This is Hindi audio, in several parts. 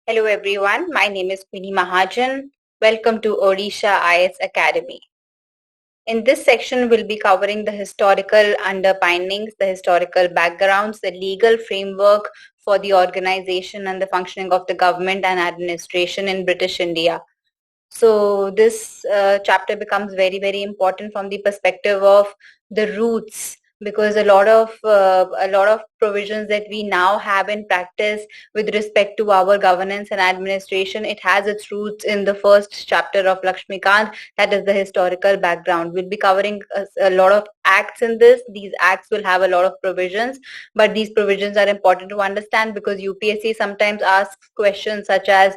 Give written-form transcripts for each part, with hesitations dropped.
Hello everyone, my name is Queenie Mahajan. Welcome to Odisha IS Academy. In this section, we'll be covering the historical underpinnings, the historical backgrounds, the legal framework for the organization and the functioning of the government and administration in British India. So this chapter becomes very, very important from the perspective of the roots, because a lot of provisions that we now have in practice with respect to our governance and administration, it has its roots in the first chapter of Lakshmikant, that is the historical background. We'll be covering a lot of acts in this. These acts will have a lot of provisions, but these provisions are important to understand because UPSC sometimes asks questions such as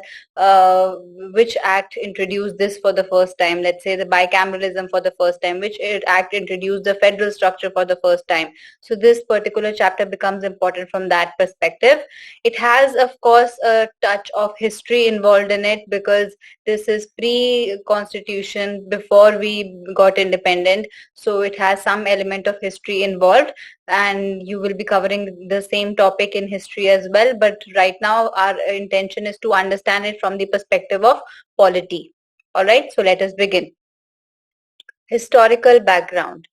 which act introduced this for the first time. Let's say the bicameralism for the first time, which act introduced the federal structure for the first time. So this particular chapter becomes important from that perspective. It has, of course, a touch of history involved in it because this is pre-constitution, before we got independent. So it has some element of history involved, and you will be covering the same topic in history as well. But right now our intention is to understand it from the perspective of polity. All right, so let us begin. Historical background.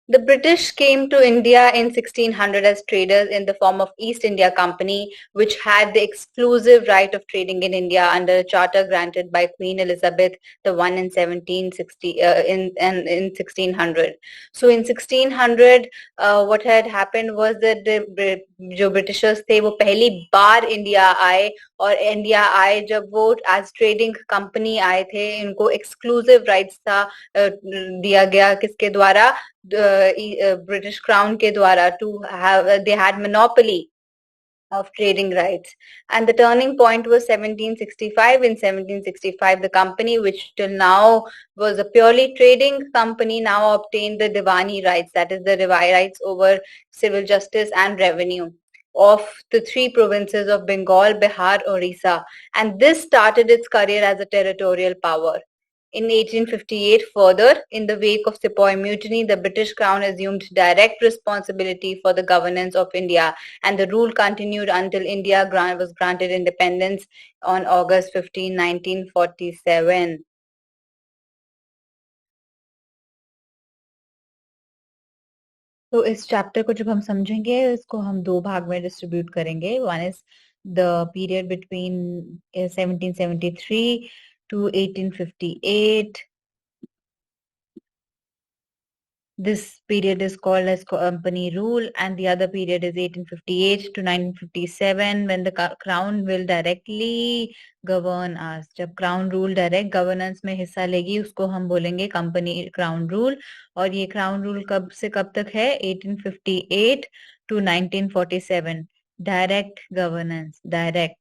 The British came to India in 1600 as traders in the form of East India Company, which had the exclusive right of trading in India under a charter granted by Queen Elizabeth the One in 1760 in 1600. So in 1600, what had happened was that the जो Britishers थे वो पहली बार इंडिया आए, और इंडिया आए जब वो एज ट्रेडिंग कंपनी आए थे, इनको एक्सक्लूसिव राइट्स था दिया गया किसके द्वारा, British Crown ke dwara, to have they had monopoly of trading rights. And the turning point was 1765. In 1765, the company, which till now was a purely trading company, now obtained the Diwani rights, that is the rights over civil justice and revenue of the three provinces of Bengal, Bihar, Orissa. And this started its career as a territorial power. In 1858, further, in the wake of Sepoy Mutiny, the British Crown assumed direct responsibility for the governance of India, and the rule continued until India was granted independence on August 15, 1947. तो इस चैप्टर को जब हम समझेंगे, इसको हम दो भाग में डिस्ट्रीब्यूट करेंगे. One is the period between 1773 to 1858. This period is called as company rule, and the other period is 1858 to 1957, when the crown will directly govern us. जब crown rule direct governance में हिस्सा लेगी, उसको हम बोलेंगे company crown rule. और ये crown rule कब से कब तक है? 1858 to 1947. Direct governance, direct.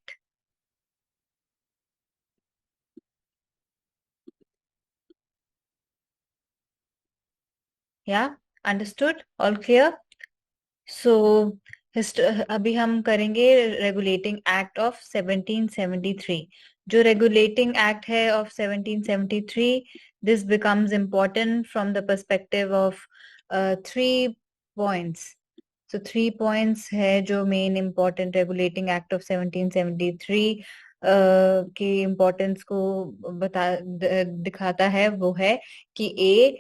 Yeah, understood? All clear? So अभी हम करेंगे रेगुलेटिंग एक्ट ऑफ 1773. जो रेगुलेटिंग एक्ट है of 1773, this becomes important from the perspective of 3 points. So 3 points है जो main important regulating act of 1773 की इम्पोर्टेंस को दिखाता है. वो है कि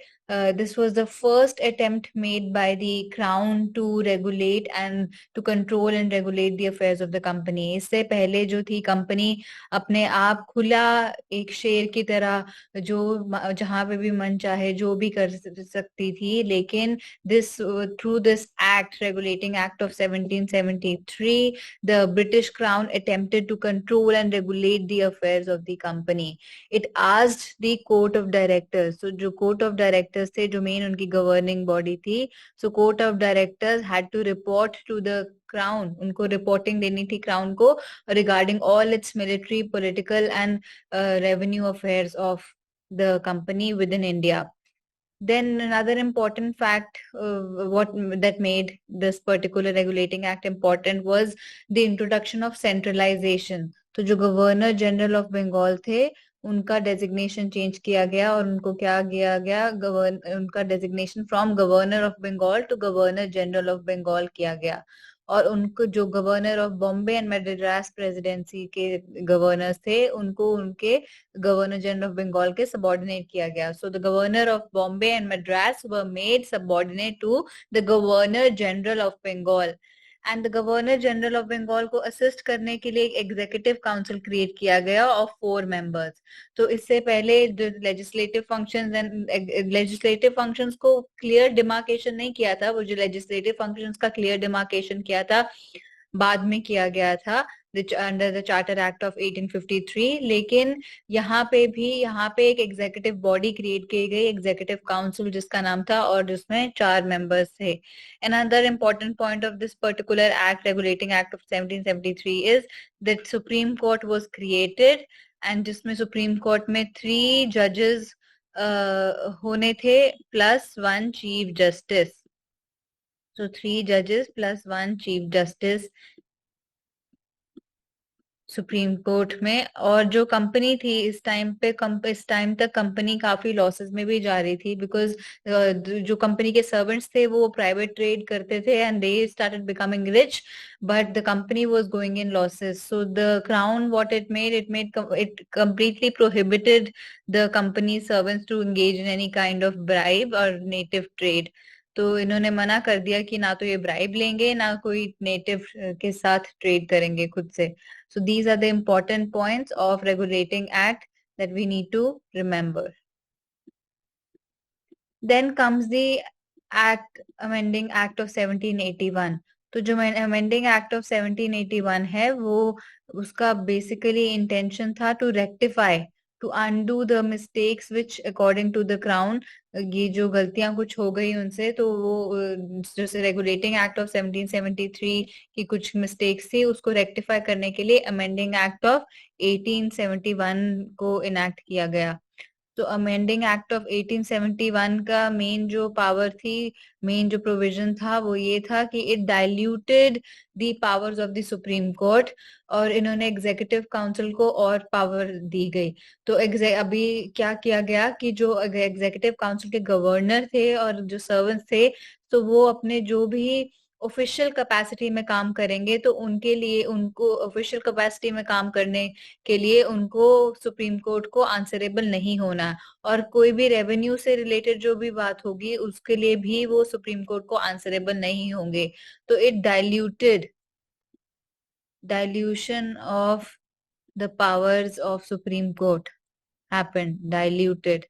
this was the first attempt made by the crown to regulate and to control and regulate the affairs of the company. इससे पहले जो थी कंपनी अपने आप खुला एक शेर की तरह जो जहां पे भी मन चाहे जो भी कर सकती थी, लेकिन this through this act, regulating act of 1773, the British Crown attempted to control and regulate the affairs of the company. It asked the court of directors, so जो court of directors थे, जो main उनकी governing body थी, so court of directors had to report to the crown. उनको reporting देनी थी crown को regarding all its military, political and revenue affairs of the company within India. Then another important fact what that made this particular regulating act important was the introduction of centralization. तो जो गवर्नर जनरल ऑफ बंगाल थे उनका डेजिग्नेशन चेंज किया गया और उनको क्या किया गया, उनका designation from governor of Bengal to governor general of Bengal किया गया। और उनको जो governor of Bombay and Madras presidency के गवर्नर थे उनको उनके गवर्नर जनरल ऑफ बंगाल के सबॉर्डिनेट किया गया। So the governor of Bombay and Madras were made subordinate to the governor general of Bengal. And the governor general of Bengal को असिस्ट करने के लिए एक एग्जीक्यूटिव काउंसिल क्रिएट किया गया ऑफ 4 मेंबर्स। तो इससे पहले जो legislative functions and legislative functions को क्लियर डिमार्केशन नहीं किया था, वो जो लेजिस्लेटिव फंक्शंस का क्लियर डिमार्केशन किया था बाद में किया गया था under the charter act of 1853। लेकिन यहाँ पे एक एग्जीक्यूटिव बॉडी क्रिएट की गई, एग्जीक्यूटिव काउंसिल जिसका नाम था, और जिसमें 4 मेंबर्स थे। Another important point of this particular act, regulating act of 1773, is that Supreme Court was created, and जिसमें सुप्रीम कोर्ट में 3 जजेस होने थे प्लस 1 चीफ जस्टिस। So 3 जजेस plus 1 chief justice supreme court में। और जो कंपनी थी इस टाइम पे इस टाइम तक कंपनी काफी लॉसेस में भी जा रही थी, बिकॉज जो कंपनी के सर्वेंट्स थे वो प्राइवेट ट्रेड करते थे and they started becoming rich, but the company was going in losses. So the crown what it completely prohibited the company servants to engage in any kind of bribe or native trade। तो इन्होंने मना कर दिया कि ना तो ये ब्राइब लेंगे ना कोई नेटिव के साथ ट्रेड करेंगे खुद से। So these are the important points of regulating act that we need to remember. Then comes the act, amending act of 1781। तो जो amending act of 1781 है वो उसका basically intention था to rectify, to undo the mistakes which according to the crown, ये जो गलतियां कुछ हो गई उनसे, तो वो जैसे रेगुलेटिंग एक्ट ऑफ 1773 की कुछ मिस्टेक्स थी उसको रेक्टिफाई करने के लिए अमेंडिंग एक्ट ऑफ 1871 को इनैक्ट किया गया। तो अमेंडिंग एक्ट ऑफ 1871 का मेन जो पावर थी, मेन जो प्रोविजन था वो ये था कि it diluted the powers of the supreme court, और इन्होंने एग्जीक्यूटिव काउंसिल को और पावर दी गई। तो अभी क्या किया गया कि जो एग्जीक्यूटिव काउंसिल के गवर्नर थे और जो सर्वेंट्स थे, तो वो अपने जो भी ऑफिशियल कैपेसिटी में काम करेंगे तो उनके लिए, उनको ऑफिशियल कैपेसिटी में काम करने के लिए उनको सुप्रीम कोर्ट को आंसरेबल नहीं होना, और कोई भी रेवेन्यू से रिलेटेड जो भी बात होगी उसके लिए भी वो सुप्रीम कोर्ट को आंसरेबल नहीं होंगे। तो it dilution of the powers of supreme court happened, diluted.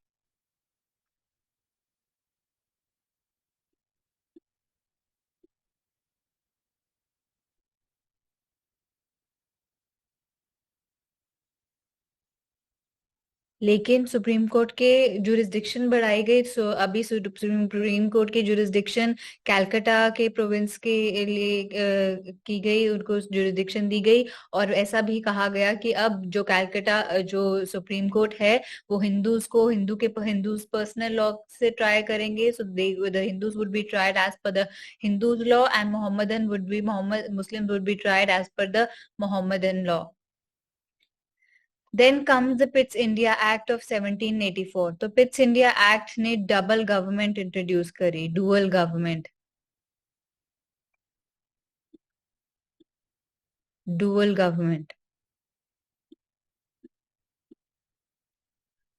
लेकिन सुप्रीम कोर्ट के जुरिस्डिक्शन बढ़ाई गई। सो अभी सुप्रीम कोर्ट की जुरिस्डिक्शन कैलकाटा के प्रोविंस के लिए की गई, उनको जुरिस्डिक्शन दी गई। और ऐसा भी कहा गया कि अब जो कैलकाटा जो सुप्रीम कोर्ट है वो हिंदूज पर्सनल लॉ से ट्राई करेंगे। So the Hindus would be tried as per the Hindus law and Muslim would be tried as per the Mohammedan law. Then comes the Pitt's India Act of 1784। तो पिट्स इंडिया एक्ट ने डबल गवर्नमेंट इंट्रोड्यूस करी, डुअल गवर्नमेंट, डुअल गवर्नमेंट।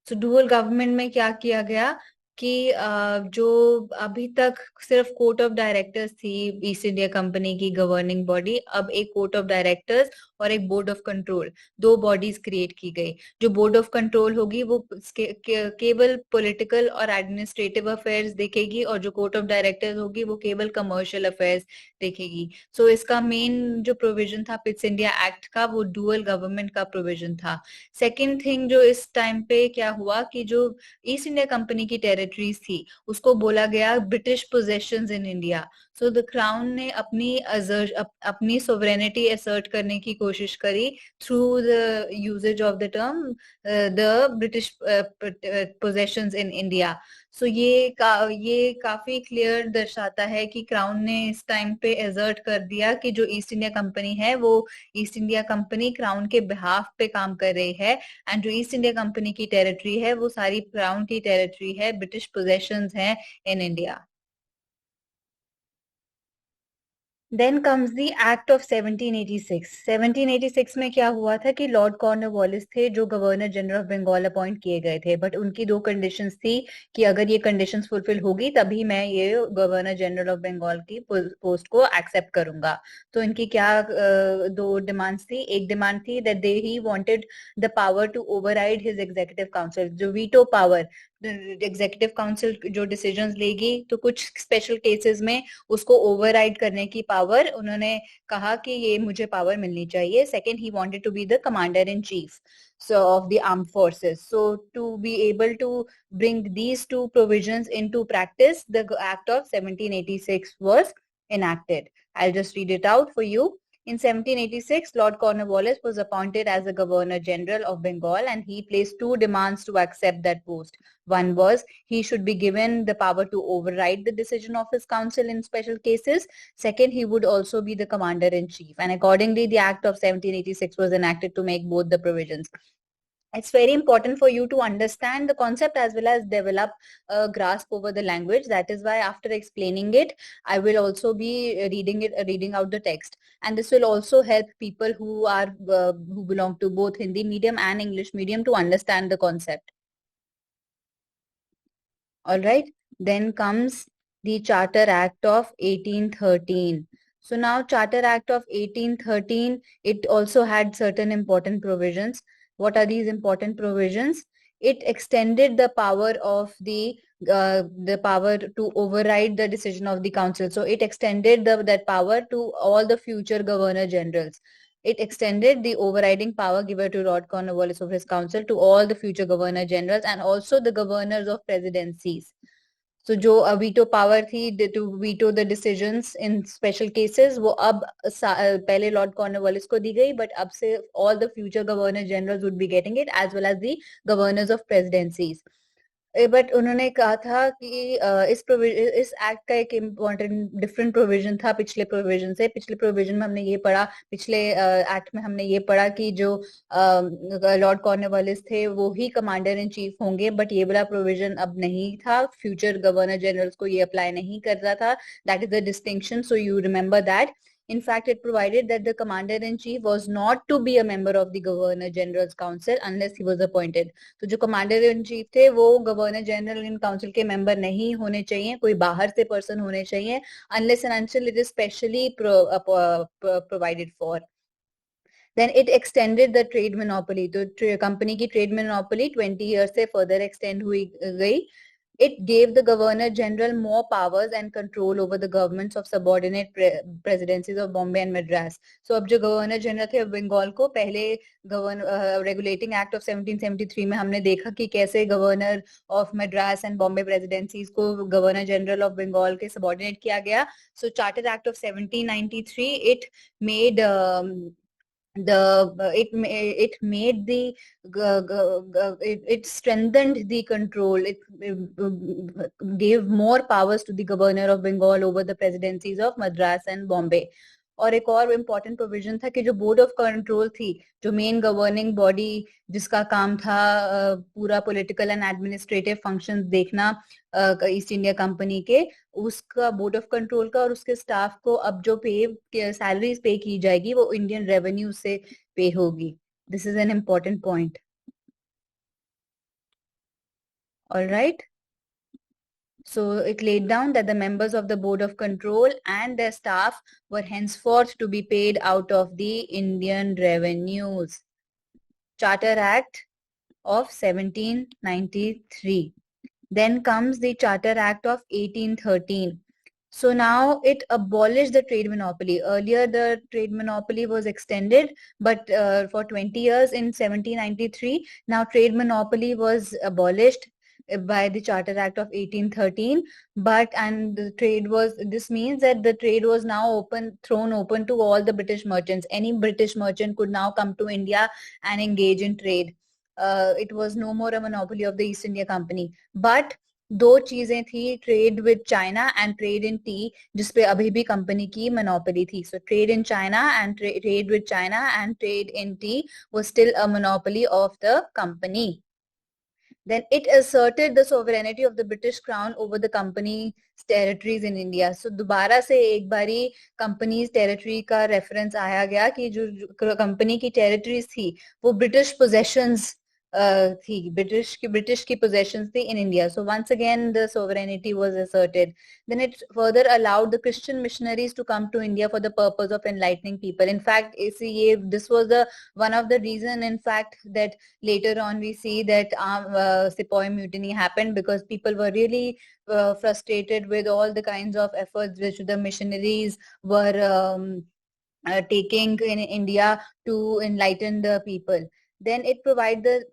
तो डुअल गवर्नमेंट में क्या किया गया कि जो अभी तक सिर्फ कोर्ट ऑफ डायरेक्टर्स थी ईस्ट इंडिया कंपनी की गवर्निंग बॉडी, अब एक कोर्ट ऑफ डायरेक्टर्स और एक board of control, 2 bodies create की गई। जो बोर्ड ऑफ कंट्रोल होगी वो केवल पॉलिटिकल और एडमिनिस्ट्रेटिव अफेयर्स देखेगी, और जो कोर्ट ऑफ डायरेक्टर्स होगी वो केवल कमर्शियल अफेयर्स देखेगी। सो इसका मेन जो प्रोविजन था पिट्स इंडिया एक्ट का वो डुअल गवर्नमेंट का प्रोविजन था। सेकेंड थिंग जो इस टाइम पे क्या हुआ कि जो ईस्ट इंडिया कंपनी की टेरिटरीज थी उसको बोला गया British possessions in India. So the crown ने अपनी सोवरेनिटी असर्ट करने की कोशिश करी through the usages of the term the British possessions in India. ये काफी क्लियर दर्शाता है कि क्राउन ने इस टाइम पे एजर्ट कर दिया कि जो ईस्ट इंडिया कंपनी है वो ईस्ट इंडिया कंपनी क्राउन के बिहाफ पे काम कर रही है, एंड जो ईस्ट इंडिया कंपनी की टेरिटरी है वो सारी क्राउन की टेरिटरी है, ब्रिटिश पोजेशंस हैं in India. Then comes the act of 1786। 1786 में क्या हुआ था कि लॉर्ड कॉर्नवालिस थे जो governor general of Bengal appoint किए गए थे, बट उनकी दो कंडीशंस थी कि अगर ये कंडीशंस फुलफिल होगी तभी मैं ये गवर्नर जनरल ऑफ बंगाल की पोस्ट को एक्सेप्ट करूंगा। तो इनकी क्या दो डिमांड्स थी। एक डिमांड थी that they he wanted the power to override his executive council, जो वीटो पावर, एग्जीक्यूटिव काउंसिल जो डिसीजंस लेगी तो कुछ स्पेशल केसेस में उसको ओवरराइड करने की पावर, उन्होंने कहा कि ये मुझे पावर मिलनी चाहिए। Second, he wanted to be the commander in chief so of the armed forces. So to be able to bring these two provisions into practice, the act of 1786 was enacted. I'll just read it out for you. In 1786, Lord Cornwallis was appointed as the Governor General of Bengal, and he placed two demands to accept that post. One was he should be given the power to override the decision of his council in special cases. Second, he would also be the commander in chief. And accordingly, the Act of 1786 was enacted to make both the provisions. It's very important for you to understand the concept as well as develop a grasp over the language. That is why after explaining it, I will also be reading out the text, and this will also help people who belong to both Hindi medium and English medium to understand the concept. All right. Then comes the Charter Act of 1813. So now Charter Act of 1813, it also had certain important provisions. What are these important provisions? It extended the power of the power to override the decision of the council. So it extended that power to all the future governor generals. It extended the overriding power given to Lord Cornwallis of his council to all the future governor generals and also the governors of presidencies. So जो वीटो पावर थी to veto the decisions in special cases, वो अब पहले लॉर्ड कॉर्नवालिस को दी गई, बट अब से all the future governor generals would be getting it as well as the governors of presidencies. But उन्होंने कहा था कि इस एक्ट का एक इम्पोर्टेंट डिफरेंट प्रोविजन था पिछले प्रोविजन से। पिछले प्रोविजन में हमने ये पढ़ा, पिछले एक्ट में हमने ये पढ़ा कि जो लॉर्ड कॉर्नवालिस थे वो ही कमांडर इन चीफ होंगे, बट ये वाला प्रोविजन अब नहीं था, फ्यूचर गवर्नर जनरल्स को ये अप्लाई नहीं कर रहा था। That is the distinction, so you remember that. In fact, it provided that the commander-in-chief was not to be a member of the Governor-General's Council unless he was appointed. तो जो कमांडर इन चीफ थे वो गवर्नर जनरल इन काउंसिल के मेंबर नहीं होने चाहिए, कोई बाहर से पर्सन होने चाहिए, unless and until it is specially provided for. Then it extended the trade monopoly. तो कंपनी की ट्रेड मोनोपोली 20 years से further extend हुई गई. It gave the Governor General more powers and control over the governments of subordinate presidencies of Bombay and Madras. So अब जो Governor General थे बंगाल को, पहले Regulating Act of 1773 में हमने देखा कि कैसे Governor of Madras and Bombay presidencies को Governor General of Bengal के subordinate किया गया. So Charter Act of 1793, it made it made the it strengthened the control. It gave more powers to the governor of Bengal over the presidencies of Madras and Bombay. और एक और इम्पोर्टेंट प्रोविजन था कि जो बोर्ड ऑफ कंट्रोल थी, जो मेन गवर्निंग बॉडी जिसका काम था पूरा पॉलिटिकल एंड एडमिनिस्ट्रेटिव फंक्शंस देखना ईस्ट इंडिया कंपनी के, उसका बोर्ड ऑफ कंट्रोल का और उसके स्टाफ को अब जो सैलरीज पे की जाएगी वो इंडियन रेवेन्यू से पे होगी. This is an important point. All right. So it laid down that the members of the Board of Control and their staff were henceforth to be paid out of the Indian revenues. Charter Act of 1793. Then comes the Charter Act of 1813. So now it abolished the trade monopoly. Earlier, the trade monopoly was extended, but for 20 years in 1793, now trade monopoly was abolished by the Charter Act of 1813, and the trade was, this means that the trade was now thrown open to all the British merchants. Any British merchant could now come to India and engage in trade. It was no more a monopoly of the East India Company. But दो चीजें थी, trade with China and trade in T, जिसपे अभी भी कंपनी की मोनोपोली थी. So trade in China and trade with China and trade in T was still a monopoly of the company. Then it asserted the sovereignty of the British Crown over the company's territories in India. So दोबारा से एक बारी कंपनीज टेरिटरी का रेफरेंस आया गया कि जो कंपनी की टेरिटरीज थी वो ब्रिटिश पोजेशंस थी, ब्रिटिश की possessions थी in India. So once again the sovereignty was asserted. Then it further allowed the Christian missionaries to come to India for the purpose of enlightening people. In fact, this was the one of the reason, in fact, that later on we see that Sepoy mutiny happened, because people were really frustrated with all the kinds of efforts which the missionaries were taking in India to enlighten the people. Then it provided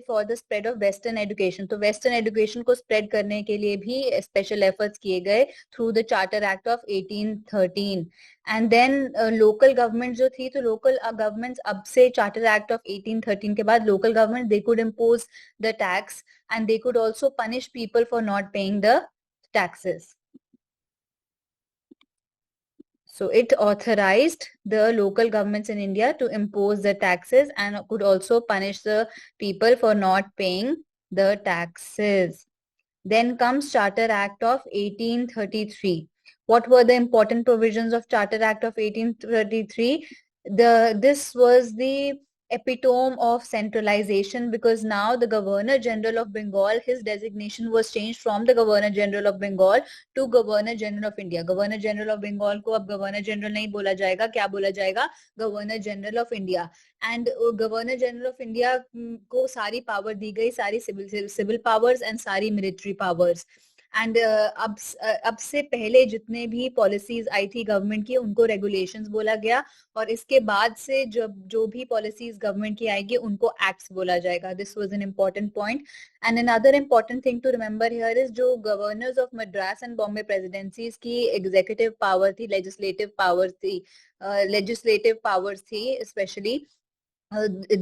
for the spread of Western education. तो Western education को spread करने के लिए भी special efforts किए गए through the Charter Act of 1813. And then local government जो थी, तो local governments अब से Charter Act of 1813 के बाद local government, they could impose the tax and they could also punish people for not paying the taxes. So it authorized the local governments in India to impose the taxes and could also punish the people for not paying the taxes. Then comes Charter Act of 1833. What were the important provisions of Charter Act of 1833? This was the epitome of centralization, because now the Governor General of Bengal, his designation was changed from the Governor General of Bengal to Governor General of India. Governor General of Bengal को अब Governor General नहीं बोला जाएगा, क्या बोला जाएगा? Governor General of India. And Governor General of India को सारी पावर दी गई, सारी civil powers and सारी military powers. एंड अब से पहले जितने भी पॉलिसीज आई थी गवर्नमेंट की, उनको रेगुलेशंस बोला गया, और इसके बाद से जो भी पॉलिसीज गवर्नमेंट की आएगी उनको एक्ट्स बोला जाएगा. This was an important point. And another important thing to remember here is, जो governors of Madras and Bombay presidencies की एग्जीक्यूटिव पावर थी, लेजिस्लेटिव पावर्स थी specially,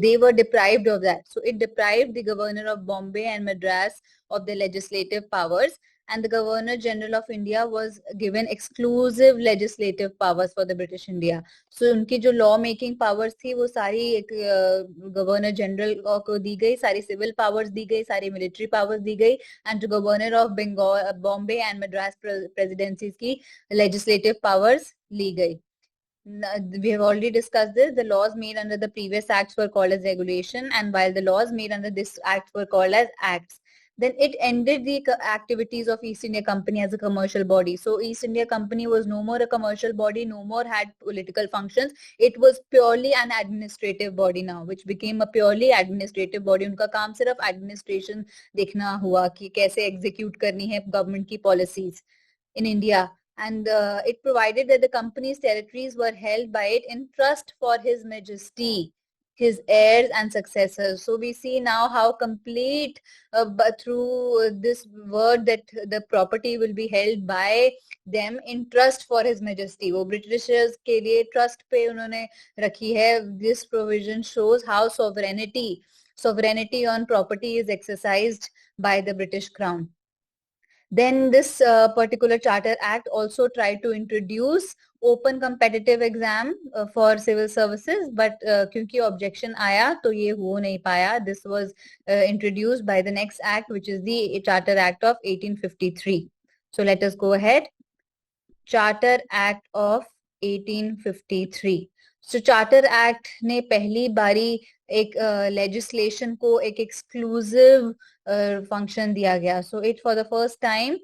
they were deprived of that. So it deprived the governor of Bombay and Madras of the legislative powers, and the Governor General of India was given exclusive legislative powers for the British India. So उनकी जो law making powers थी वो सारी Governor General को दी गई, सारी civil powers दी गई, सारी military powers दी गई, and to Governor of Bengal, Bombay and Madras presidencies की legislative powers ली गई. We have already discussed this. The laws made under the previous acts were called as regulation, and while the laws made under this act were called as acts. Then it ended the activities of East India Company as a commercial body. So East India Company was no more a commercial body, no more had political functions. It was purely an administrative body now, which became a purely administrative body. उनका काम सिर्फ administration देखना हुआ कि कैसे execute करनी है government की policies in India. And it provided that the company's territories were held by it in trust for His Majesty, his heirs and successors. So we see now how complete, but through this word, that the property will be held by them in trust for His Majesty. वो Britishers के लिए trust पे उन्होंने रखी है. This provision shows how sovereignty on property is exercised by the British Crown. Then this particular Charter Act also tried to introduce open competitive exam for civil services, but क्योंकि objection आया तो ये हो नहीं पाया. This was introduced by the next act, which is the Charter Act of 1853. So let us go ahead. Charter Act of 1853. So Charter Act ने पहली बारी एक legislation को एक exclusive function दिया गया. So it, for the first time,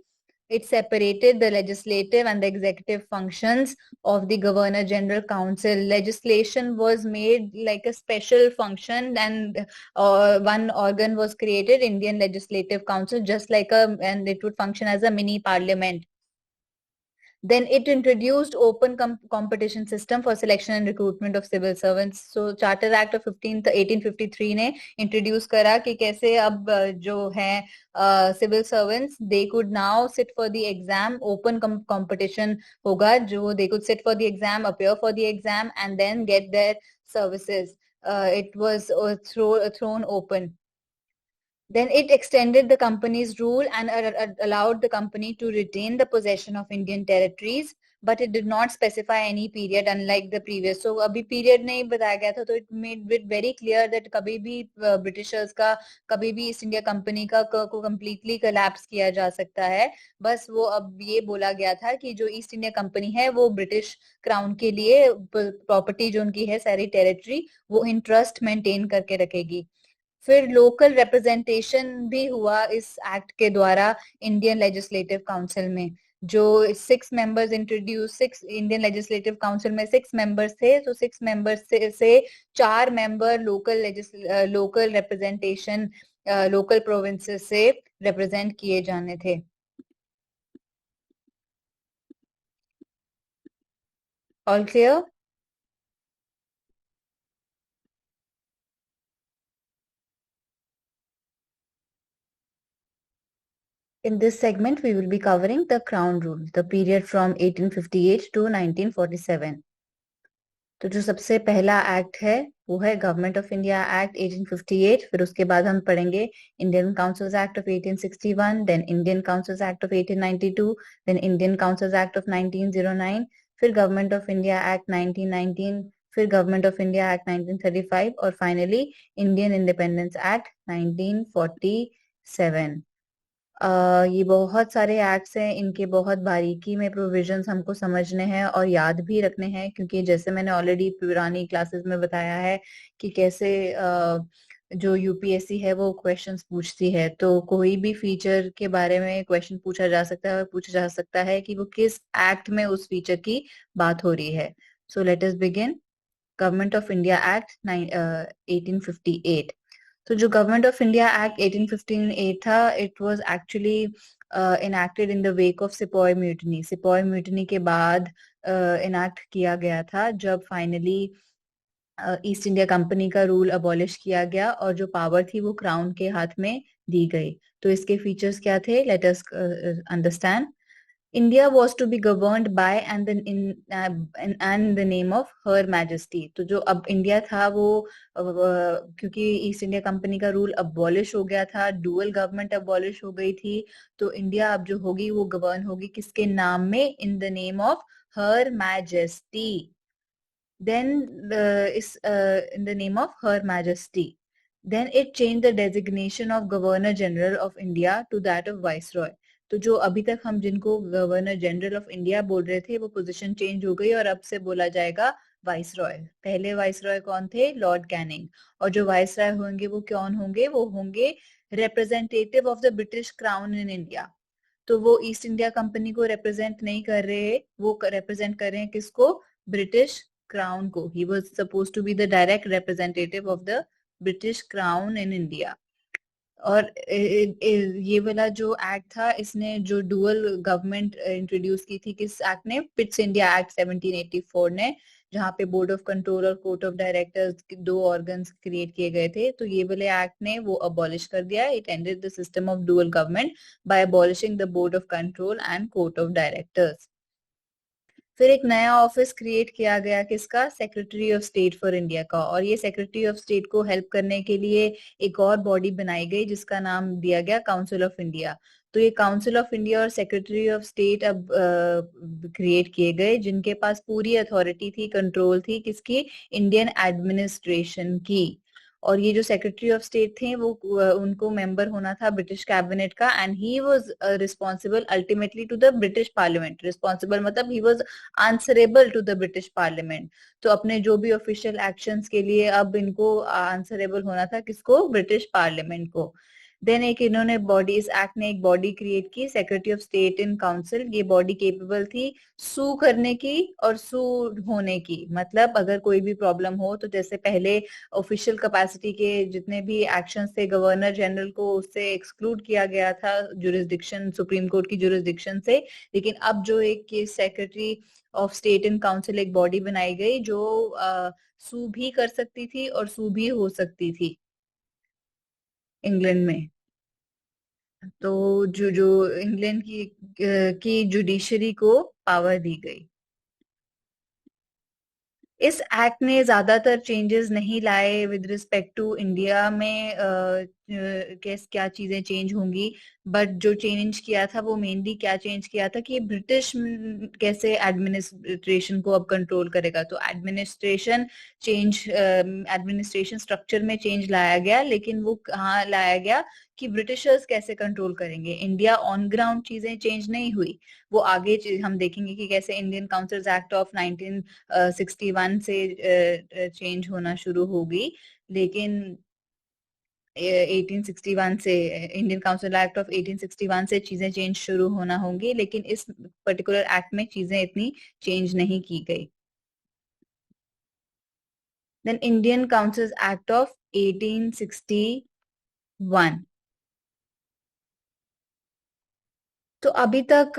it separated the legislative and the executive functions of the Governor General Council. Legislation was made like a special function, and one organ was created, Indian Legislative Council, just like and it would function as a mini parliament. Then it introduced open competition system for selection and recruitment of civil servants. So Charter Act of 1853 ने introduce करा कि कैसे अब जो है civil servants, they could now sit for the exam. Open competition होगा, जो they could sit for the exam, appear for the exam, and then get their services. It was thrown open. Then it extended the company's rule and allowed the company to retain the possession of Indian territories, but it did not specify any period unlike the previous. So अभी period नहीं बताया गया था, तो it made it very clear that कभी भी Britishers का, कभी भी ईस्ट इंडिया कंपनी का को completely collapse किया जा सकता है. बस वो अब ये बोला गया था कि जो ईस्ट इंडिया कंपनी है वो ब्रिटिश क्राउन के लिए प्रॉपर्टी जो उनकी है सारी टेरिटरी वो इन ट्रस्ट मेंटेन करके रखेगी. फिर लोकल रिप्रेजेंटेशन भी हुआ इस एक्ट के द्वारा इंडियन लेजिस्लेटिव काउंसिल में. जो 6 members introduce, 6 Indian legislative council में 6 मेंबर्स थे, तो 6 मेंबर्स से 4 member local representation local provinces से रिप्रेजेंट किए जाने थे. All clear? In this segment, we will be covering the Crown Rule, the period from 1858 to 1947. तो जो सबसे पहला एक्ट है वो है गवर्नमेंट ऑफ इंडिया एक्ट 1858. फिर उसके बाद हम पढ़ेंगे Indian councils act of 1861, then Indian councils act of 1892, then Indian councils act of 1909, फिर गवर्नमेंट ऑफ इंडिया एक्ट 1919, फिर गवर्नमेंट ऑफ इंडिया एक्ट 1935 और फाइनली इंडियन इंडिपेंडेंस एक्ट 1947. ये बहुत सारे एक्ट्स हैं, इनके बहुत बारीकी में प्रोविजंस हमको समझने हैं और याद भी रखने हैं, क्योंकि जैसे मैंने ऑलरेडी पुरानी क्लासेस में बताया है कि कैसे जो यूपीएससी है वो क्वेश्चंस पूछती है, तो कोई भी फीचर के बारे में क्वेश्चन पूछा जा सकता है और पूछा जा सकता है कि वो किस एक्ट में उस फीचर की बात हो रही है. So let us begin. Government of India act 1858. तो जो गवर्नमेंट ऑफ इंडिया एक्ट 1858 था, it was actually enacted in the wake of sepoy mutiny. Sepoy mutiny के बाद इनएक्ट किया गया था, जब फाइनली ईस्ट इंडिया कंपनी का रूल अबॉलिश किया गया और जो पावर थी वो क्राउन के हाथ में दी गई. तो इसके फीचर्स क्या थे, let us understand. India was to be governed by and the name of Her Majesty. तो जो अब इंडिया था वो क्योंकि ईस्ट इंडिया कंपनी का रूल अबॉलिश हो गया था, डुअल गवर्नमेंट अबॉलिश हो गई थी, तो इंडिया अब जो होगी वो गवर्न होगी किसके नाम में, in the name of her majesty. Then in the name of Her Majesty. Then it changed the designation of Governor General of India to that of Viceroy. तो जो अभी तक हम जिनको गवर्नर जनरल ऑफ इंडिया बोल रहे थे वो पोजीशन चेंज हो गई और अब से बोला जाएगा वाइस रॉय. पहले वाइस रॉय कौन थे, लॉर्ड कैनिंग. और जो वाइस रॉय होंगे वो कौन होंगे, वो होंगे representative of the British crown in India. तो वो ईस्ट इंडिया कंपनी को रिप्रेजेंट नहीं कर रहे, वो रिप्रेजेंट कर रहे हैं किसको, ब्रिटिश क्राउन को. He was supposed to be the direct representative of the British crown in India. और ये वाला जो एक्ट था, इसने जो डुअल गवर्नमेंट इंट्रोड्यूस की थी, किस एक्ट ने, पिट्स इंडिया एक्ट 1784 ने, जहाँ पे बोर्ड ऑफ कंट्रोल और कोर्ट ऑफ डायरेक्टर्स दो ऑर्गन्स क्रिएट किए गए थे. तो ये वाले एक्ट ने वो अबॉलिश कर दिया. It ended the system of dual government by abolishing the board of control and court of directors. फिर एक नया ऑफिस क्रिएट किया गया, किसका, secretary of state for India का. और ये सेक्रेटरी ऑफ स्टेट को हेल्प करने के लिए एक और बॉडी बनाई गई जिसका नाम दिया गया काउंसिल ऑफ इंडिया. तो ये काउंसिल ऑफ इंडिया और सेक्रेटरी ऑफ स्टेट अब क्रिएट किए गए, जिनके पास पूरी अथॉरिटी थी, कंट्रोल थी किसकी, इंडियन एडमिनिस्ट्रेशन की. और ये जो सेक्रेटरी ऑफ स्टेट थे वो उनको मेंबर होना था ब्रिटिश कैबिनेट का, and he was responsible ultimately to the British parliament. Responsible मतलब he was answerable to the British parliament. तो अपने जो भी ऑफिशियल एक्शंस के लिए अब इनको आंसरेबल होना था किसको, ब्रिटिश पार्लियामेंट को. देन एक इन्होंने बॉडी, इस एक्ट ने एक बॉडी क्रिएट की, secretary of state in council. ये बॉडी केपेबल थी सू करने की और सू होने की. मतलब अगर कोई भी प्रॉब्लम हो, तो जैसे पहले ऑफिशियल कैपेसिटी के जितने भी एक्शंस थे, गवर्नर जनरल को उससे एक्सक्लूड किया गया था जुरिस्डिक्शन, सुप्रीम कोर्ट की जुरिस्डिक्शन से. लेकिन अब जो एक secretary of state in council एक बॉडी बनाई गई जो सू भी कर सकती थी और सू भी हो सकती थी इंग्लैंड में. तो जो जो इंग्लैंड की जुडिशरी को पावर दी गई. इस एक्ट ने ज्यादातर चेंजेस नहीं लाए विद रिस्पेक्ट टू इंडिया में. क्या चीजें चेंज होंगी, बट जो चेंज किया था वो मेनली क्या चेंज किया था कि ब्रिटिश कैसे एडमिनिस्ट्रेशन को अब कंट्रोल करेगा। तो एडमिनिस्ट्रेशन स्ट्रक्चर में चेंज लाया गया, लेकिन वो कहाँ लाया गया कि ब्रिटिशर्स कैसे कंट्रोल करेंगे। इंडिया ऑन ग्राउंड चीजें चेंज नहीं हुई, वो आगे हम देखेंगे कि कैसे इंडियन काउंसिल्स एक्ट ऑफ 1961 से चेंज होना शुरू होगी। लेकिन 1861 से, इंडियन काउंसिल एक्ट ऑफ 1861 से चीजें चेंज शुरू होना होंगी, लेकिन इस पर्टिकुलर एक्ट में चीजें इतनी चेंज नहीं की गई। Then Indian council act of 1861। तो अभी तक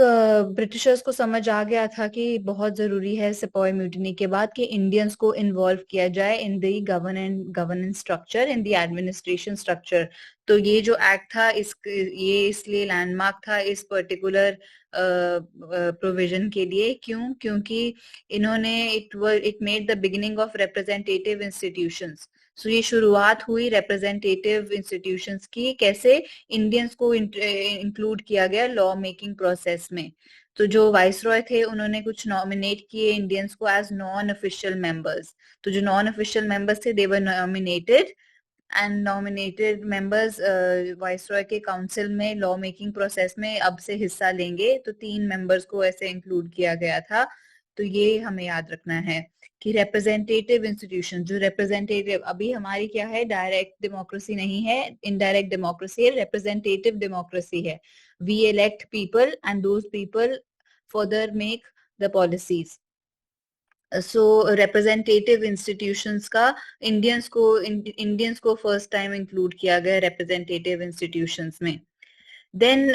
ब्रिटिशर्स को समझ आ गया था कि बहुत जरूरी है सिपॉय म्यूटिनी के बाद कि इंडियंस को इन्वॉल्व किया जाए in the governance structure, in the administration structure. तो ये जो एक्ट था, ये इसलिए लैंडमार्क था इस पर्टिकुलर प्रोविजन के लिए। क्यों? क्योंकि इन्होंने it made the beginning of representative institutions. So ये शुरुआत हुई रिप्रेजेंटेटिव इंस्टीट्यूशंस की। कैसे? इंडियंस को इंक्लूड किया गया लॉ मेकिंग प्रोसेस में। तो जो वाइसरॉय थे उन्होंने कुछ नॉमिनेट किए इंडियंस को एज नॉन ऑफिशियल मेंबर्स। तो जो नॉन ऑफिशियल मेंबर्स थे they were nominated, and nominated members viceroy के काउंसिल में लॉ मेकिंग प्रोसेस में अब से हिस्सा लेंगे। तो 3 मेंबर्स को ऐसे इंक्लूड किया गया था। तो ये हमें याद रखना है कि रिप्रेजेंटेटिव इंस्टीट्यूशन, जो रिप्रेजेंटेटिव, अभी हमारी क्या है, डायरेक्ट डेमोक्रेसी नहीं है, इनडायरेक्ट डेमोक्रेसी है, रिप्रेजेंटेटिव डेमोक्रेसी है। We elect people and those people further make the policies. So representative institutions का इंडियंस को फर्स्ट टाइम इंक्लूड किया गया रिप्रेजेंटेटिव इंस्टीट्यूशंस में। Then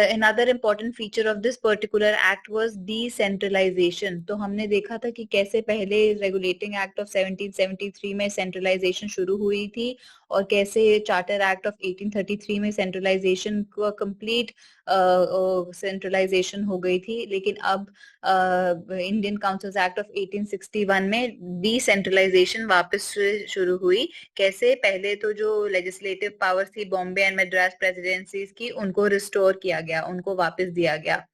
another important feature of this particular act was decentralization। तो हमने देखा था कि कैसे पहले रेगुलेटिंग एक्ट ऑफ 1773 में सेंट्रलाइजेशन शुरू हुई थी, और कैसे चार्टर एक्ट ऑफ 1833 में सेंट्रलाइजेशन को कंप्लीट सेंट्रलाइजेशन हो गई थी। लेकिन अब इंडियन काउंसिल्स एक्ट ऑफ 1861 में डिसेंट्रलाइजेशन वापस से शुरू हुई। कैसे? पहले तो जो लेजिस्लेटिव पावर्स थी बॉम्बे एंड मद्रास प्रेसिडेंसीज की, उनको रिस्टोर किया गया, उनको वापस दिया गया।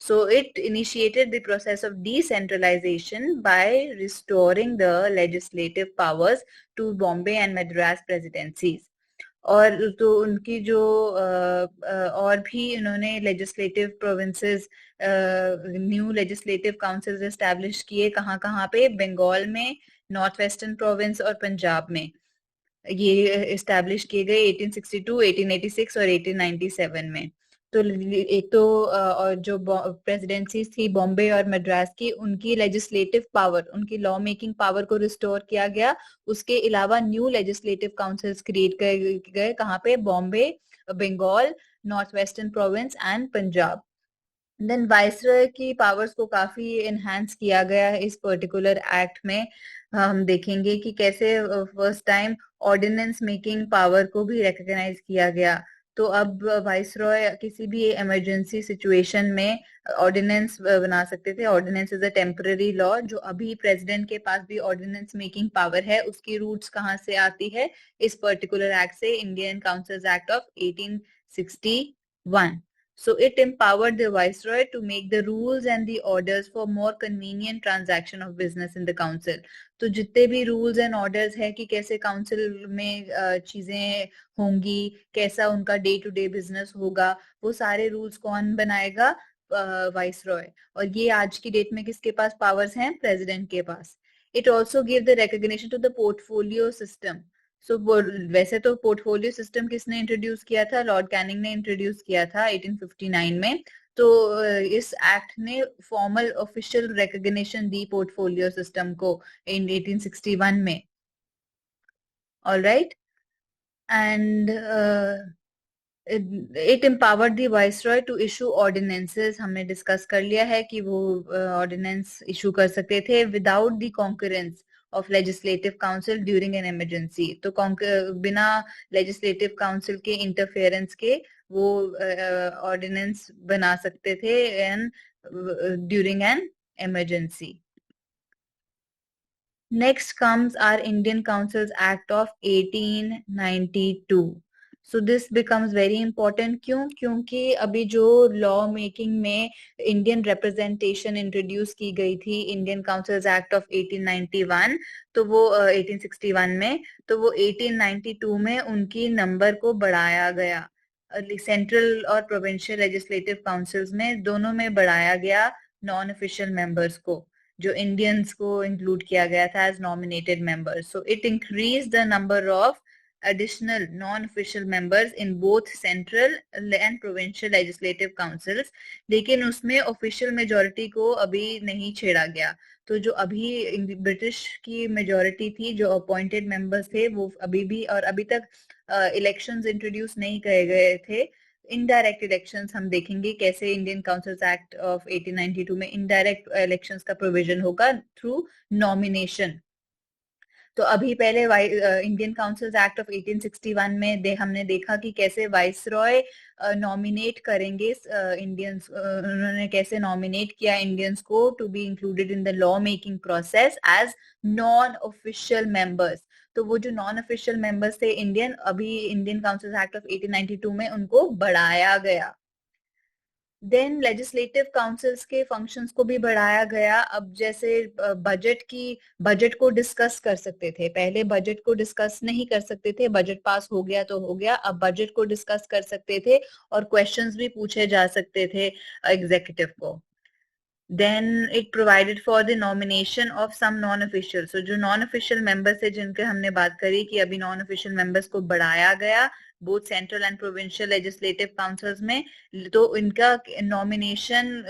So it initiated the process of decentralization by restoring the legislative powers to Bombay and Madras presidencies। और तो उनकी जो और भी इन्होंने legislative provinces, new legislative councils establish किए। कहाँ कहाँ पे? बंगाल में, नॉर्थ वेस्टर्न प्रोविंस और पंजाब में ये एस्टैब्लिश किए गए 1862, 1886 और 1897 में। तो एक तो और जो प्रेसिडेंसीज थी बॉम्बे और मद्रास की, उनकी लेजिस्लेटिव पावर, उनकी लॉ मेकिंग पावर को रिस्टोर किया गया। उसके अलावा न्यू लेजिस्लेटिव काउंसिल्स क्रिएट गए। कहाँ पे? Bombay, Bengal, north western province and Punjab. Then viceroy की पावर्स को काफी एनहांस किया गया है इस पर्टिकुलर एक्ट में। हम देखेंगे कि कैसे first time ordinance making power को भी रिकॉग्नाइज किया गया। तो अब वाइसरॉय किसी भी इमरजेंसी सिचुएशन में ऑर्डिनेंस बना सकते थे। Ordinance is a temporary law. जो अभी प्रेसिडेंट के पास भी ऑर्डिनेंस मेकिंग पावर है, उसकी रूट्स कहाँ से आती है? इस पर्टिकुलर एक्ट से, Indian councils act of 1861। So it empowered the viceroy to make the rules and the orders for more convenient transaction of business in the council। तो जितने भी रूल्स एंड ऑर्डर्स है कि कैसे काउंसिल में चीजें होंगी, कैसा उनका डे टू डे बिजनेस होगा, वो सारे रूल्स कौन बनाएगा? वाइसरॉय। और ये आज की डेट में किसके पास पावर्स हैं? प्रेसिडेंट के पास। It also give the recognition to the portfolio system. So वैसे तो पोर्टफोलियो सिस्टम किसने इंट्रोड्यूस किया था? लॉर्ड कैनिंग ने इंट्रोड्यूस किया था 1859 में। तो इस एक्ट ने फॉर्मल ऑफिशियल रिकॉग्निशन दी पोर्टफोलियो सिस्टम को इन 1861 में। All right. And it empowered the viceroy to issue ordinances. हमने डिस्कस कर लिया है कि वो ऑर्डिनेंस इशू कर सकते थे without the concurrence of legislative council during an emergency. तो बिना लेजिस्लेटिव काउंसिल के इंटरफेरेंस के वो ऑर्डिनेंस बना सकते थे and during an emergency. Next comes our Indian Councils Act of 1892। So this becomes very important. क्यों? क्योंकि अभी जो लॉ मेकिंग में इंडियन रिप्रेजेंटेशन इंट्रोड्यूस की गई थी, इंडियन काउंसिल्स एक्ट ऑफ 1891, तो वो 1861 में, तो वो 1892 में उनकी नंबर को बढ़ाया गया। सेंट्रल और प्रोविंशियल लेजिस्लेटिव काउंसिल्स में दोनों में बढ़ाया गया नॉन ऑफिशियल मेंबर्स को, जो इंडियंस को इंक्लूड किया गया था as nominated members. So it increase the number of additional non-official members in both central and provincial legislative councils, लेकिन उसमें ऑफिशियल मेजोरिटी को अभी नहीं छेड़ा गया। तो जो अभी ब्रिटिश की मेजोरिटी थी, जो अपॉइंटेड मेंबर्स थे, वो अभी भी और अभी तक इलेक्शंस इंट्रोड्यूस नहीं किए गए थे। इनडायरेक्ट इलेक्शंस हम देखेंगे कैसे इंडियन काउंसिल्स एक्ट ऑफ 1892 में इनडायरेक्ट इलेक्शंस का प्रोविजन होगा थ्रू नॉमिनेशन। तो अभी पहले इंडियन काउंसिल्स एक्ट ऑफ 1861 में हमने देखा कि कैसे वाइस रॉय नॉमिनेट करेंगे इंडियंस, उन्होंने कैसे नॉमिनेट किया इंडियंस को to be included in the law making process as non official members. तो वो जो नॉन ऑफिशियल मेंबर्स थे इंडियन, अभी इंडियन काउंसिल्स एक्ट ऑफ 1892 में उनको बढ़ाया गया। देन लेजिस्लेटिव काउंसिल्स के फंक्शंस को भी बढ़ाया गया। अब जैसे बजट को डिस्कस कर सकते थे, पहले बजट को डिस्कस नहीं कर सकते थे, बजट पास हो गया तो हो गया। अब बजट को डिस्कस कर सकते थे और क्वेश्चंस भी पूछे जा सकते थे एग्जीक्यूटिव को। Then it provided for the nomination of some non official. So जो नॉन ऑफिशियल मेंबर्स थे, जिनके हमने बात करी कि अभी नॉन ऑफिशियल मेंबर्स को बढ़ाया गया both central and provincial legislative councils में, तो इनका नॉमिनेशन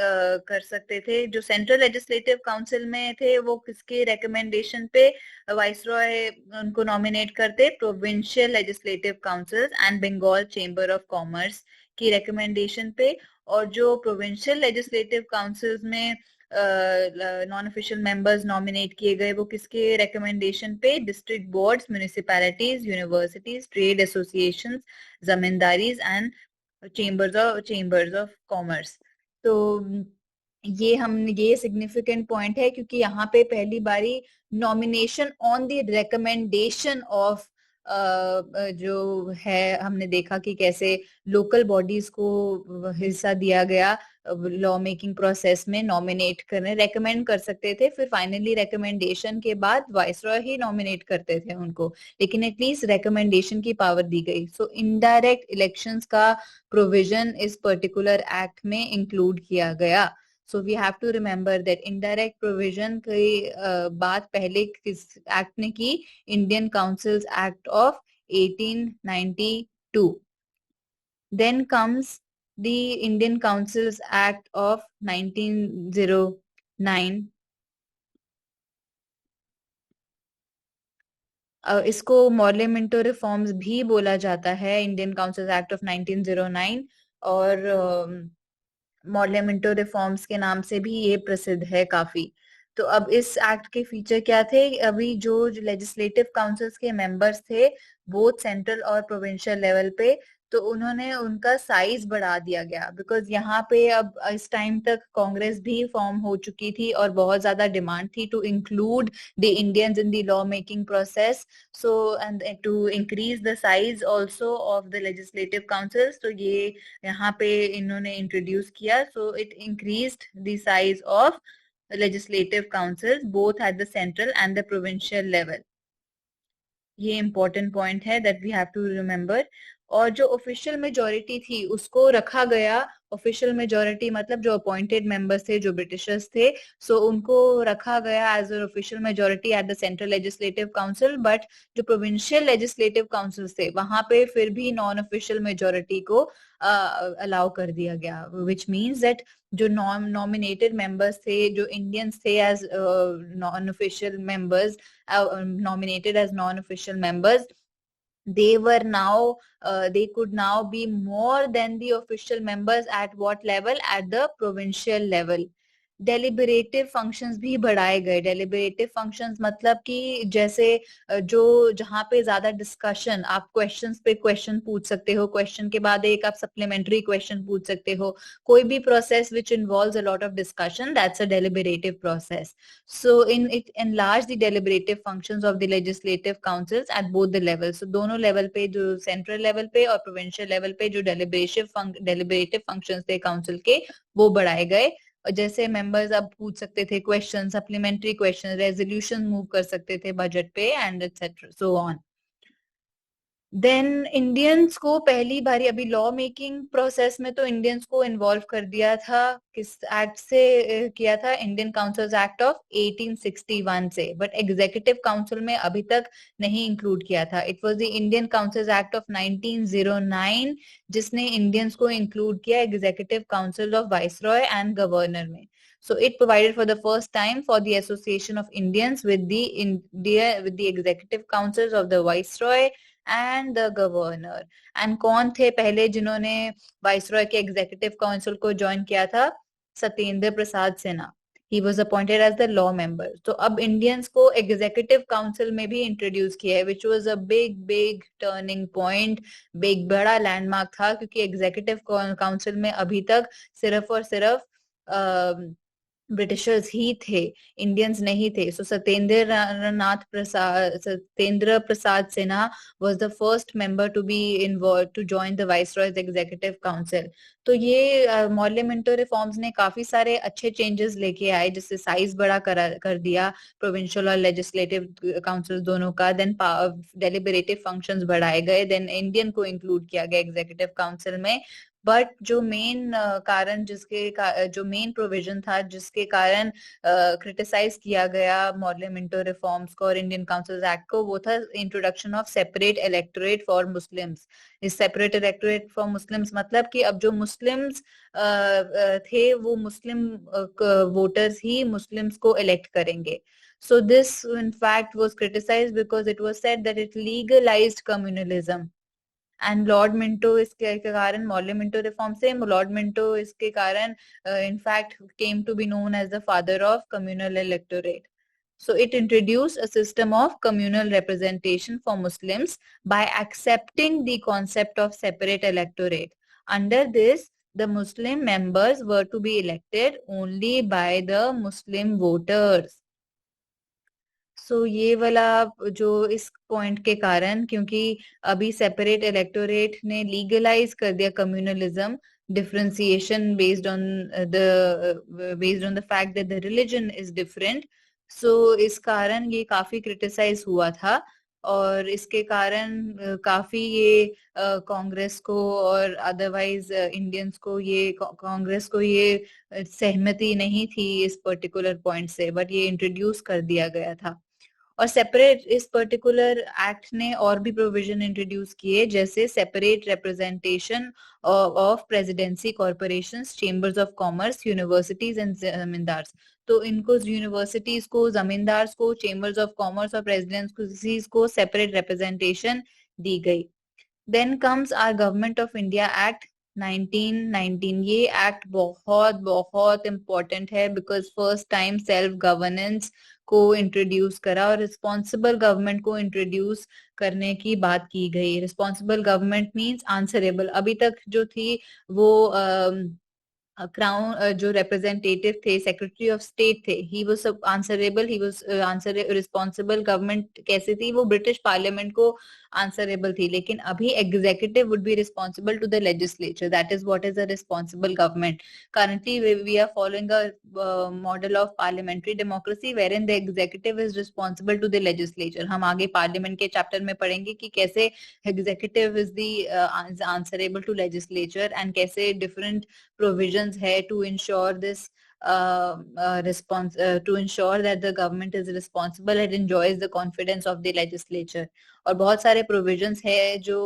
कर सकते थे। जो सेंट्रल लेजिस्लेटिव काउंसिल में थे वो किसके रिकमेंडेशन पे वाइस रॉय उनको नॉमिनेट करते? Provincial legislative councils and Bengal chamber of commerce की रिकमेंडेशन पे। और जो प्रोविंशियल लेजिस्लेटिव काउंसिल्स में नॉन ऑफिशियल मेंबर्स नॉमिनेट किए गए, वो किसके रिकमेंडेशन पे? District boards, municipalities, universities, trade associations, zamindaris and chambers of commerce. तो ये सिग्निफिकेंट पॉइंट है, क्योंकि यहाँ पे पहली बारी nomination on the recommendation of जो है, हमने देखा कि कैसे लोकल बॉडीज को हिस्सा दिया गया लॉ मेकिंग प्रोसेस में, नॉमिनेट करने रेकमेंड कर सकते थे, फिर फाइनली रिकमेंडेशन के बाद वाइसरॉय ही नॉमिनेट करते थे उनको, लेकिन एटलीस्ट रिकमेंडेशन की पावर दी गई। सो इनडायरेक्ट इलेक्शंस का प्रोविजन इस पर्टिकुलर एक्ट में इंक्लूड किया गया। So we have to remember that indirect provision की बात पहले किस एक्ट ने की? Indian councils act of 1892. Then comes the Indian Councils Act of 1909. इसको मॉर्लेमेंटो रिफॉर्म्स भी बोला जाता है, इंडियन काउंसिल्स एक्ट ऑफ 1909, और मॉर्लेमेंटो रिफॉर्म्स के नाम से भी ये प्रसिद्ध है काफी। तो अब इस एक्ट के फीचर क्या थे? अभी जो लेजिस्लेटिव काउंसिल्स के मेंबर्स थे बोथ सेंट्रल और प्रोविंशियल लेवल पे, तो उन्होंने उनका साइज बढ़ा दिया गया, बिकॉज यहाँ पे अब इस टाइम तक कांग्रेस भी फॉर्म हो चुकी थी और बहुत ज्यादा डिमांड थी to include the Indians in the law making process. So and to increase the size also of the legislative councils, तो ये यहाँ पे इन्होंने इंट्रोड्यूस किया। So it increased the size of legislative councils both at the central and the provincial level. ये इंपॉर्टेंट पॉइंट है that we have to remember. और जो ऑफिशियल मेजोरिटी थी उसको रखा गया, ऑफिशियल मेजोरिटी मतलब जो अपॉइंटेड मेंबर्स थे, जो ब्रिटिशर्स थे, सो उनको रखा गया as an official majority at the central legislative council. But जो प्रोविंशियल लेजिस्लेटिव काउंसिल्स थे वहां पे फिर भी नॉन ऑफिशियल मेजोरिटी को अलाउ कर दिया गया, विच मीन्स दैट जो नॉमिनेटेड मेंबर्स थे, जो इंडियंस थे as non official members, nominated as non-official members, they were now they could now be more than the official members at what level? At the provincial level. Deliberative functions भी बढ़ाए गए। डेलिबरेटिव फंक्शंस मतलब कि जैसे जो जहाँ पे ज्यादा डिस्कशन, आप क्वेश्चंस पे क्वेश्चन पूछ सकते हो, क्वेश्चन के बाद एक आप सप्लीमेंट्री क्वेश्चन पूछ सकते हो, कोई भी process which involves a lot of discussion, that's a deliberative process. So in it enlarge the deliberative functions of the legislative councils at both the levels. So दोनों लेवल पे, जो सेंट्रल लेवल पे और प्रोविंशियल लेवल पे जो डेलिबरेटिव फंक्शंस थे काउंसिल के, वो बढ़ाए गए. और जैसे मेंबर्स अब पूछ सकते थे question, supplementary question, resolution move कर सकते थे बजट पे, and etcetera so on. Then Indians को पहली बारी, अभी लॉ मेकिंग प्रोसेस में तो इंडियंस को इन्वॉल्व कर दिया था, किस एक्ट से किया था? इंडियन काउंसिल्स एक्ट ऑफ 1861 से. बट एग्जीक्यूटिव काउंसिल में अभी तक नहीं इंक्लूड किया था. It was the Indian councils act of 1909 जिसने इंडियंस को इंक्लूड किया executive council of viceroy and governor में. So it provided for the first time for the association of Indians with the India, with the executive councils of the viceroy and the governor. And कौन थे पहले जिन्होंने वाइसरॉय के एग्जीक्यूटिव काउंसिल को ज्वाइन किया था? Satyendra Prasad Sinha. He was appointed as the law member. तो अब इंडियंस को एग्जीक्यूटिव काउंसिल में भी इंट्रोड्यूस किया है, which was a big big turning point. Big बड़ा लैंडमार्क था, क्योंकि एग्जीक्यूटिव काउंसिल में अभी तक सिर्फ और सिर्फ ब्रिटिशर्स ही थे, इंडियंस नहीं थे. सो Satyendra Prasad Sinha was the first member to be involved to join the Viceroy's Executive Council. तो ये मॉर्ले मिंटो रिफॉर्म्स ने काफी सारे अच्छे चेंजेस लेके आए, जिससे साइज बड़ा कर दिया प्रोविंशियल और लेजिस्लेटिव काउंसिल दोनों का. देन डेलिबरेटिव फंक्शंस बढ़ाए गए. देन इंडियन को इंक्लूड किया गया एग्जीक्यूटिव काउंसिल में. बट जो मेन कारण जो मेन प्रोविजन था जिसके कारण क्रिटिसाइज किया गया मॉर्ले मिंटो रिफॉर्म्स को और इंडियन काउंसिल एक्ट को, वो था introduction of separate electorate for Muslims. इस सेपरेट इलेक्टोरेट फॉर मुस्लिम्स मतलब कि अब जो मुस्लिम्स थे वो मुस्लिम वोटर्स ही मुस्लिम्स को इलेक्ट करेंगे. So this in fact was criticized because it was said that it legalized communalism. And Lord Minto इसके कारण, मॉर्ले मिंटो रिफॉर्म से लॉर्ड मिंटो इसके कारण in fact came to be known as the father of communal electorate. So it introduced a system of communal representation for Muslims by accepting the concept of separate electorate. Under this, the Muslim members were to be elected only by the Muslim voters. सो ये वाला जो इस पॉइंट के कारण, क्योंकि अभी सेपरेट इलेक्टोरेट ने लीगलाइज कर दिया communalism, differentiation based on the fact that the religion is different. So इस कारण ये काफी क्रिटिसाइज हुआ था. और इसके कारण काफी ये कांग्रेस को और अदरवाइज इंडियंस को, ये कांग्रेस को ये सहमति नहीं थी इस पर्टिकुलर पॉइंट से, बट ये इंट्रोड्यूस कर दिया गया था. और सेपरेट इस पर्टिकुलर एक्ट ने और भी प्रोविजन इंट्रोड्यूस किए, जैसे separate representation of presidency corporations, chambers of commerce, universities and zamindars. तो इनको यूनिवर्सिटीज को, जमींदार्स को, चेंबर्स ऑफ कॉमर्स और प्रेसिडेंसीज को सेपरेट रिप्रेजेंटेशन दी गई. Then comes our government of India act 1919. ये एक्ट बहुत बहुत इम्पोर्टेंट है, because first time self governance को इंट्रोड्यूस करा और रिस्पॉन्सिबल गवर्नमेंट को इंट्रोड्यूस करने की बात की गई. Responsible government means answerable. अभी तक जो थी वो क्राउन जो रिप्रेजेंटेटिव थे, सेक्रेटरी ऑफ स्टेट थे, ही was answerable, he was answer responsible government कैसे थी? वो ब्रिटिश पार्लियामेंट को आंसरेबल थी. लेकिन अभी executive would be responsible to the legislature. That is what is a responsible government. Currently we are following a model of parliamentary democracy where in the executive is responsible to the legislature. हम आगे पार्लियामेंट के चैप्टर में पढ़ेंगे कि कैसे executive is the answerable to legislature and कैसे डिफरेंट provisions है to ensure this response to ensure that the government is responsible and enjoys the confidence of the legislature. और बहुत सारे provisions है जो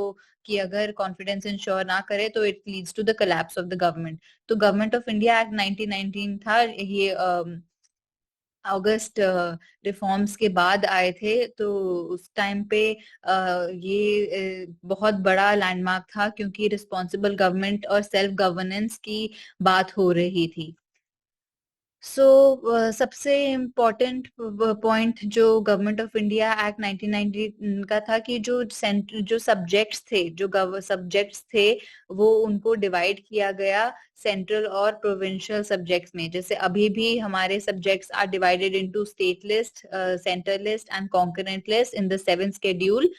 कि अगर confidence ensure ना करे तो it leads to the collapse of the government. तो Government of India Act 1919 था, ये अगस्त रिफॉर्म्स के बाद आए थे. तो उस टाइम पे ये बहुत बड़ा लैंडमार्क था, क्योंकि रिस्पॉन्सिबल गवर्नमेंट और सेल्फ गवर्नेंस की बात हो रही थी. सबसे इम्पोर्टेंट पॉइंट जो गवर्नमेंट ऑफ इंडिया एक्ट 1990 का था कि जो सब्जेक्ट्स थे, जो सब्जेक्ट्स थे, वो उनको डिवाइड किया गया सेंट्रल और प्रोविंशियल सब्जेक्ट्स में। जैसे अभी भी हमारे subjects are divided into state list, centre list and concurrent list in the 7th schedule.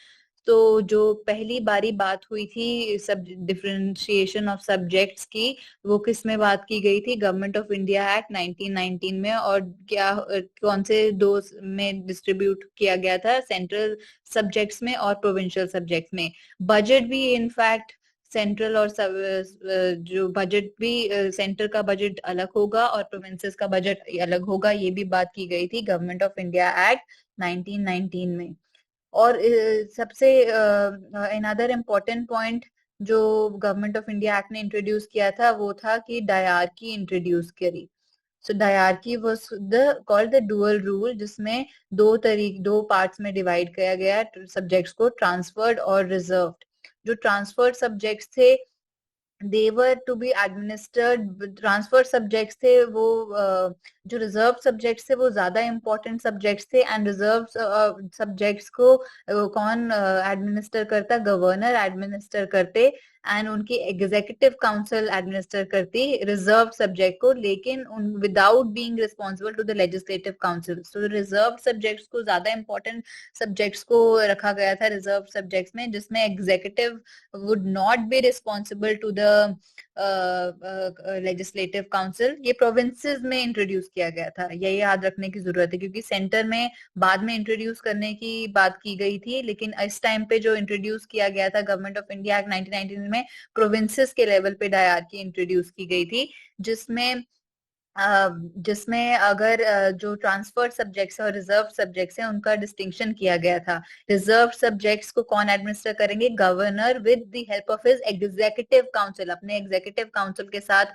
तो जो पहली बारी बात हुई थी सब डिफरेंशिएशन ऑफ सब्जेक्ट्स की, वो किस में बात की गई थी? गवर्नमेंट ऑफ इंडिया एक्ट 1919 में। और क्या कौन से दो में डिस्ट्रीब्यूट किया गया था? सेंट्रल सब्जेक्ट्स में और प्रोविंशियल सब्जेक्ट्स में। बजट भी इनफैक्ट सेंट्रल और जो बजट भी सेंटर का बजट अलग होगा और प्रोविंसेस का बजट अलग होगा, ये भी बात की गई थी गवर्नमेंट ऑफ इंडिया एक्ट 1919 में। और सबसे अनदर इम्पोर्टेंट पॉइंट जो गवर्नमेंट ऑफ इंडिया एक्ट ने इंट्रोड्यूस किया था वो था कि डायरकी इंट्रोड्यूस करी। So dyarchy was the called the dual rule, जिसमें दो पार्ट्स में डिवाइड किया गया सब्जेक्ट्स को, ट्रांसफर्ड और रिजर्व्ड। जो ट्रांसफर्ड सब्जेक्ट्स थे they were to be administered, transfer subjects थे वो जो रिजर्व सब्जेक्ट्स थे वो ज्यादा इंपॉर्टेंट सब्जेक्ट्स थे। एंड रिजर्व सब्जेक्ट्स को कौन एडमिनिस्टर करता? गवर्नर एडमिनिस्टर करते। एंड उनकी एग्जीक्यूटिव काउंसिल एडमिनिस्टर करती रिजर्व सब्जेक्ट को, लेकिन without being responsible to the legislative council. So reserve subjects को ज्यादा इंपॉर्टेंट सब्जेक्ट्स को रखा गया था रिजर्व सब्जेक्ट्स में, जिसमें executive would not be responsible to the legislative council. ये प्रोविंसेस में इंट्रोड्यूस किया गया था, ये याद रखने की जरूरत है, क्योंकि सेंटर में बाद में इंट्रोड्यूस करने की बात की गई थी, लेकिन इस टाइम पे जो इंट्रोड्यूस किया गया था गवर्नमेंट ऑफ इंडिया एक्ट 1919 में, प्रोविंसेस के लेवल पे डायरकी इंट्रोड्यूस की गई थी, जिसमें जिसमें अगर जो ट्रांसफर सब्जेक्ट्स और रिजर्व सब्जेक्ट्स हैं उनका डिस्टिंक्शन किया गया था। रिजर्व सब्जेक्ट्स को कौन एडमिनिस्टर करेंगे? Governor with the help of his executive council, अपने एग्जीक्यूटिव काउंसिल के साथ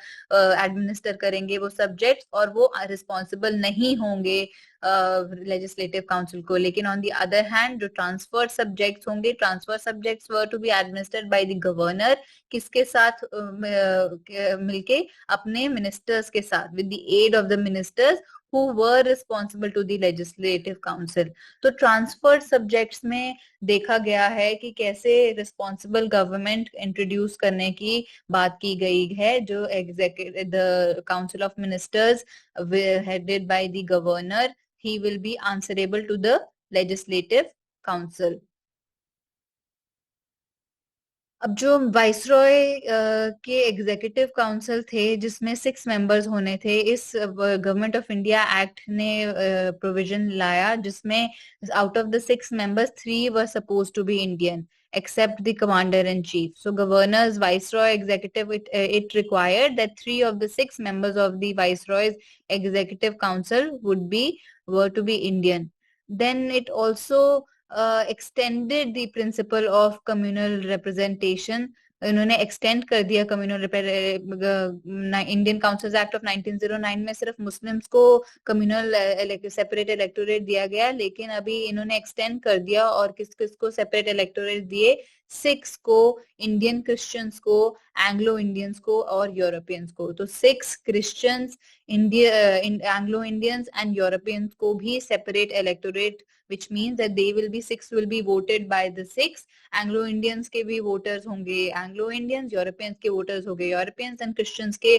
एडमिनिस्टर करेंगे वो सब्जेक्ट्स, और वो रिस्पॉन्सिबल नहीं होंगे लेजिस्लेटिव काउंसिल को। लेकिन ऑन द अदर हैंड जो ट्रांसफर सब्जेक्ट्स होंगे, transfer subjects were to be administered by the governor. किसके साथ मिलके? अपने मिनिस्टर्स के साथ, with the aid of the ministers who were responsible to the legislative council। तो ट्रांसफर सब्जेक्ट्स में देखा गया है कि कैसे रिस्पॉन्सिबल गवर्नमेंट इंट्रोड्यूस करने की बात की गई है। जो executive the council of ministers headed by the governor, he will be answerable to the legislative council। अब जो वाइसरॉय के एग्जीक्यूटिव काउंसिल थे जिसमें 6 मेंबर्स होने थे, इस गवर्नमेंट ऑफ इंडिया एक्ट ने प्रोविजन लाया जिसमें out of the 6 members 3 were suppose to be Indian except the commander in chief. So governors, viceroy, executive, it required that 3 of the 6 members of the viceroy's executive council were to be Indian. Then it also extended the principle of communal representation। इन्होंने एक्सटेंड कर दिया communal Indian councils act of 1909 में सिर्फ मुस्लिम्स को कम्युनल सेपरेट इलेक्टोरेट दिया गया, लेकिन अभी इन्होंने एक्सटेंड कर दिया और किस किस को सेपरेट इलेक्टोरेट दिए? सिक्स को, इंडियन क्रिश्चियंस को, एंग्लो इंडियंस को और यूरोपियंस को। तो 6 Christians, Anglo Indians and Europeans को भी separate electorate, which means that they will be 6 will be voted by the 6। Anglo Indians के भी वोटर्स होंगे एंग्लो इंडियंस, यूरोपियंस के वोटर्स होंगे यूरोपियंस, एंड क्रिश्चियंस के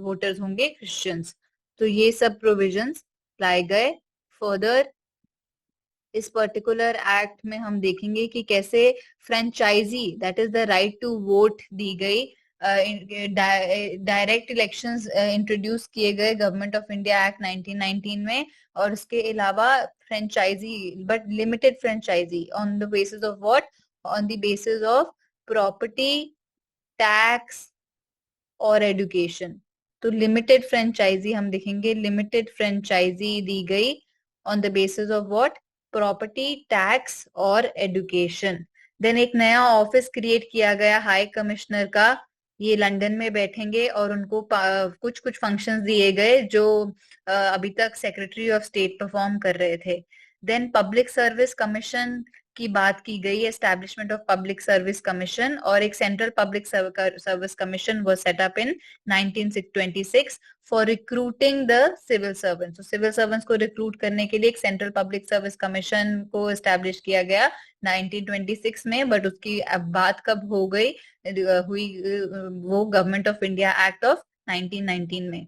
वोटर्स होंगे क्रिश्चियंस। तो ये सब प्रोविजंस लाए गए। फर्दर इस पर्टिकुलर एक्ट में हम देखेंगे कि कैसे franchise, that is the right to vote, दी गई। डायरेक्ट इलेक्शंस इंट्रोड्यूस किए गए गवर्नमेंट ऑफ इंडिया एक्ट 1919 में। और उसके अलावा franchise, but limited franchise on the basis of what? On the basis of property, tax और एजुकेशन। तो लिमिटेड फ्रेंचाइजी हम देखेंगे, लिमिटेड फ्रेंचाइजी दी गई on the basis of what? Property, tax और एजुकेशन। देन एक नया ऑफिस क्रिएट किया गया हाई कमिश्नर का, ये लंदन में बैठेंगे और उनको कुछ कुछ फंक्शंस दिए गए जो अभी तक सेक्रेटरी ऑफ स्टेट परफॉर्म कर रहे थे। देन पब्लिक सर्विस कमीशन की बात की गई, establishment of public service commission, और एक सेंट्रल पब्लिक सर्विस कमीशन वो set up in 1926 for recruiting the civil servants. तो सिविल सर्वेंट्स को रिक्रूट करने के लिए एक सेंट्रल पब्लिक सर्विस कमीशन को एस्टैब्लिश किया गया 1926 में, बट उसकी अब बात कब हो गई हुई वो government of India act of 1919 में।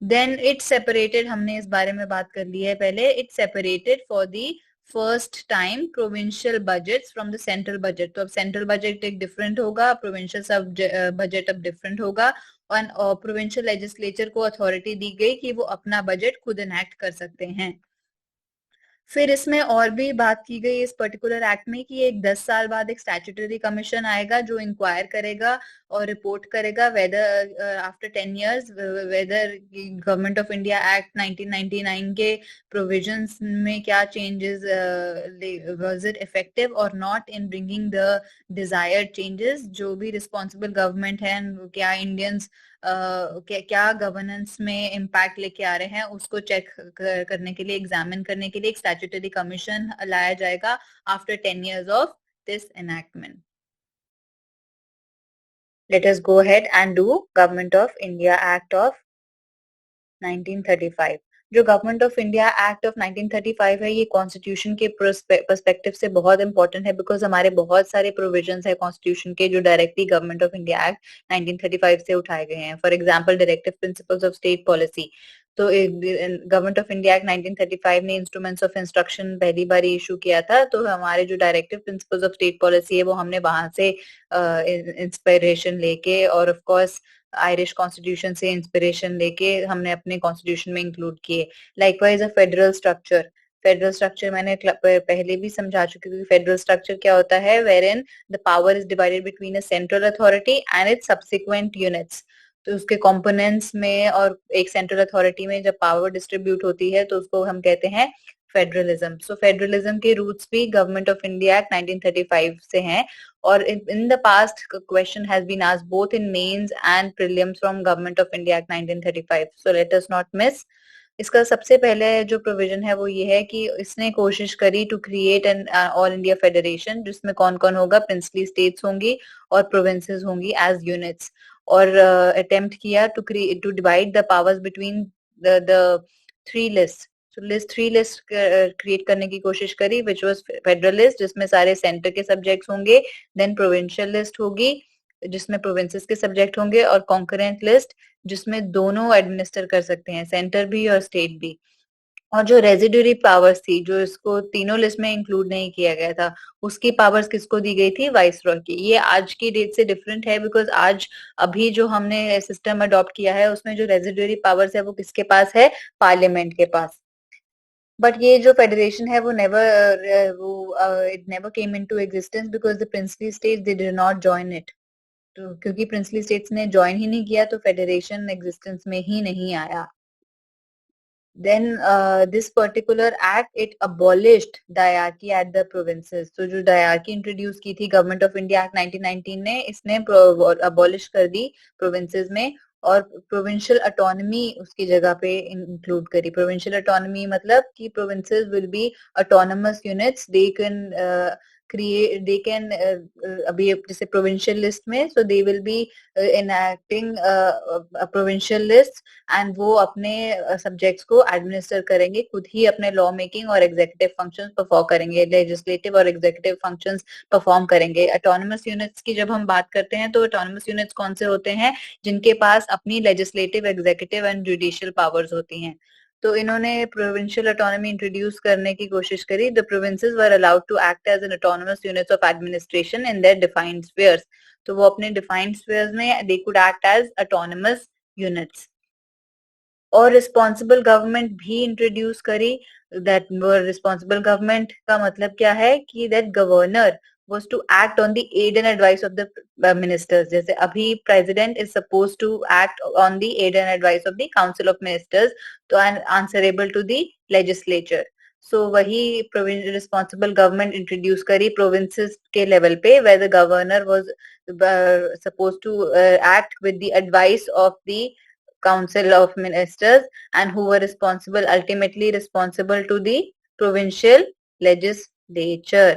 देन इट सेपरेटेड, हमने इस बारे में बात कर ली है पहले, it separated for the first time provincial budgets from the central budget. तो अब सेंट्रल बजट एक डिफरेंट होगा, प्रोविंशियल सब बजट अब डिफरेंट होगा, और प्रोविंशियल लेजिस्लेचर को अथॉरिटी दी गई कि वो अपना बजट खुद इनैक्ट कर सकते हैं। फिर इसमें और भी बात की गई इस पर्टिकुलर एक्ट में कि एक 10 साल बाद एक स्टैट्यूटरी कमीशन आएगा जो इंक्वायर करेगा और रिपोर्ट करेगा whether after 10 years whether government of India act 1999 के प्रोविजंस में क्या चेंजेस वाज इट इफेक्टिव और not in bringing the desired changes. जो भी रिस्पॉन्सिबल गवर्नमेंट है, क्या इंडियंस क्या गवर्नेंस में इम्पैक्ट लेके आ रहे हैं, उसको चेक करने के लिए, एग्जामिन करने के लिए एक स्टैट्यूटरी कमीशन लाया जाएगा after 10 years of this enactment. Let us go ahead and do Government of India Act of 1935. जो government of India act of 1935 है, ये कॉन्स्टिट्यूशन के पर्सपेक्टिव से बहुत इंपॉर्टेंट है, बिकॉज हमारे बहुत सारे प्रोविजंस है कॉन्स्टिट्यूशन के जो directly government of India act 1935 से उठाए गए हैं। For example directive principles of state policy. तो गवर्नमेंट ऑफ इंडिया एक्ट 1935 ने इंस्ट्रूमेंट्स ऑफ इंस्ट्रक्शन पहली बार इशू किया था, तो हमारे जो directive principles of state policy है वो हमने वहां से इंस्पिरेशन लेके, और ऑफ कोर्स आयरिश कॉन्स्टिट्यूशन से इंस्पिरेशन लेके हमने अपने कॉन्स्टिट्यूशन में इंक्लूड किए। Likewise a federal structure, federal structure मैंने पहले भी समझा चुकी हूँ। फेडरल स्ट्रक्चर क्या होता है, where in the power is divided between a central authority and its subsequent units. तो उसके कंपोनेंट्स में और एक सेंट्रल अथॉरिटी में जब पावर डिस्ट्रीब्यूट होती है तो उसको हम कहते हैं फेडरलिज्म। सो फेडरलिज्म के रूट्स भी गवर्नमेंट ऑफ इंडिया एक्ट 1935 से हैं, और in the past question has been asked both in mains and prelims from government of India Act 1935, so let us not miss. इसका सबसे पहले जो प्रोविजन है वो ये है कि इसने कोशिश करी to create an all India federation, जिसमें कौन कौन होगा, प्रिंसली स्टेट्स होंगी और प्रोविंसेस होंगी एज यूनिट्स, और अटेम्प्ट किया to divide the powers between the three list. List three list create करने की कोशिश करी, विच वाज फेडरल लिस्ट जिसमें सारे सेंटर के सब्जेक्ट्स होंगे, देन प्रोविंशियल लिस्ट होगी जिसमें प्रोविंसेस के सब्जेक्ट होंगे, और कॉन्करेंट लिस्ट जिसमें दोनों एडमिनिस्टर कर सकते हैं, सेंटर भी और स्टेट भी। और जो रेजिडुअरी पावर्स थी, जो इसको तीनों लिस्ट में इंक्लूड नहीं किया गया था, उसकी पावर्स किसको दी गई थी, वाइसरॉय की। ये आज की डेट से डिफरेंट है, बिकॉज आज अभी जो हमने सिस्टम अडॉप्ट किया है उसमें जो रेजिडुअरी पावर्स है वो किसके पास है, पार्लियामेंट के पास। बट ये जो फेडरेशन है वो it never came into existence because the princely states they did not join it. तो क्योंकि प्रिंसली स्टेट्स ने ज्वाइन ही नहीं किया तो फेडरेशन एग्जिस्टेंस में ही नहीं आया। Then this particular act it abolished diarchy at the provinces. तो जो diarchy introduce की थी गवर्नमेंट ऑफ इंडिया एक्ट 1919 ने, इसने abolish कर दी provinces में, और प्रोविंशियल अटोनमी उसकी जगह पे इंक्लूड करी। प्रोविंशियल अटोनमी मतलब कि provinces will be autonomous units, they can create, they can अभी जैसे प्रोविंशियल लिस्ट में, so they will be enacting provincial list, and वो अपने सब्जेक्ट्स को एडमिनिस्टर करेंगे, खुद ही अपने लॉ मेकिंग और एग्जीक्यूटिव फंक्शंस परफॉर्म करेंगे, लेजिस्लेटिव और एग्जीक्यूटिव फंक्शंस परफॉर्म करेंगे। ऑटोनमस यूनिट्स की जब हम बात करते हैं तो ऑटोनमस यूनिट्स कौन से होते हैं, जिनके पास अपनी legislative, executive and judicial powers होती हैं। तो इन्होंने प्रोविंशियल ऑटोनॉमी इंट्रोड्यूस करने की कोशिश करी। The provinces were allowed to act as an autonomous units of administration in their defined spheres. तो वो अपने डिफाइंड स्फीयर्स में they could act as autonomous units. और रिस्पॉन्सिबल गवर्नमेंट भी इंट्रोड्यूस करी। दैट रिस्पॉन्सिबल गवर्नमेंट का मतलब क्या है कि that governor was to act on the aid and advice of the ministers. जैसे अभी president is supposed to act on the aid and advice of the council of ministers, तो answerable to the legislature. So वही responsible government introduce करी provinces के level पे, where the governor was supposed to act with the advice of the council of ministers, and who were ultimately responsible to the provincial legislature.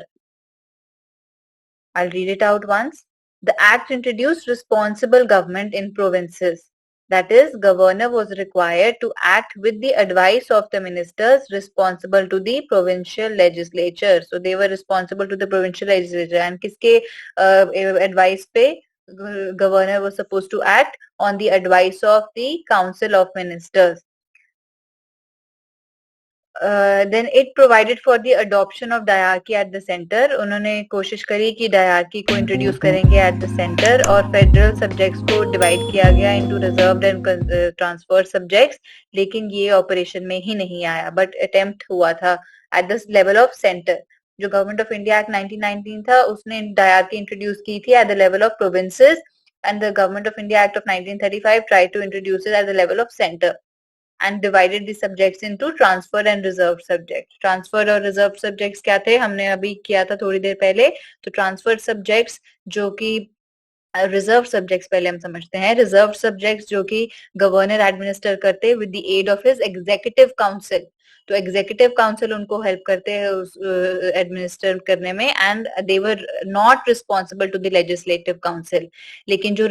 I'll read it out once. The act introduced responsible government in provinces. That is, governor was required to act with the advice of the ministers responsible to the provincial legislature. So they were responsible to the provincial legislature. And kiske advice pe governor was supposed to act on the advice of the council of ministers. Then it provided for the adoption of diarchy at the center. उन्होंने कोशिश करी कि diarchy को introduce करेंगे at the center और federal subjects को divide किया गया into reserved and transferred subjects, लेकिन ये operation में ही नहीं आया, but attempt हुआ था at the level of center. जो Government of India Act 1919 था उसने diarchy introduce की थी at the level of provinces, and the Government of India Act of 1935 tried to introduce it at the level of center and divided the subjects into transfer and reserved subjects. Transfer और reserved subjects क्या थे, हमने अभी किया था थोड़ी देर पहले. तो transferred subjects जो कि रिजर्व सब्जेक्ट्स पहले हम समझते हैं. रिजर्व सब्जेक्ट्स जो कि गवर्नर एडमिनिस्टर करते with the aid of his executive council. तो एग्जीक्यूटिव काउंसिल उनको हेल्प करते हैं उस एडमिनिस्टर करने में, and they were not responsible to the legislative council. लेकिन जो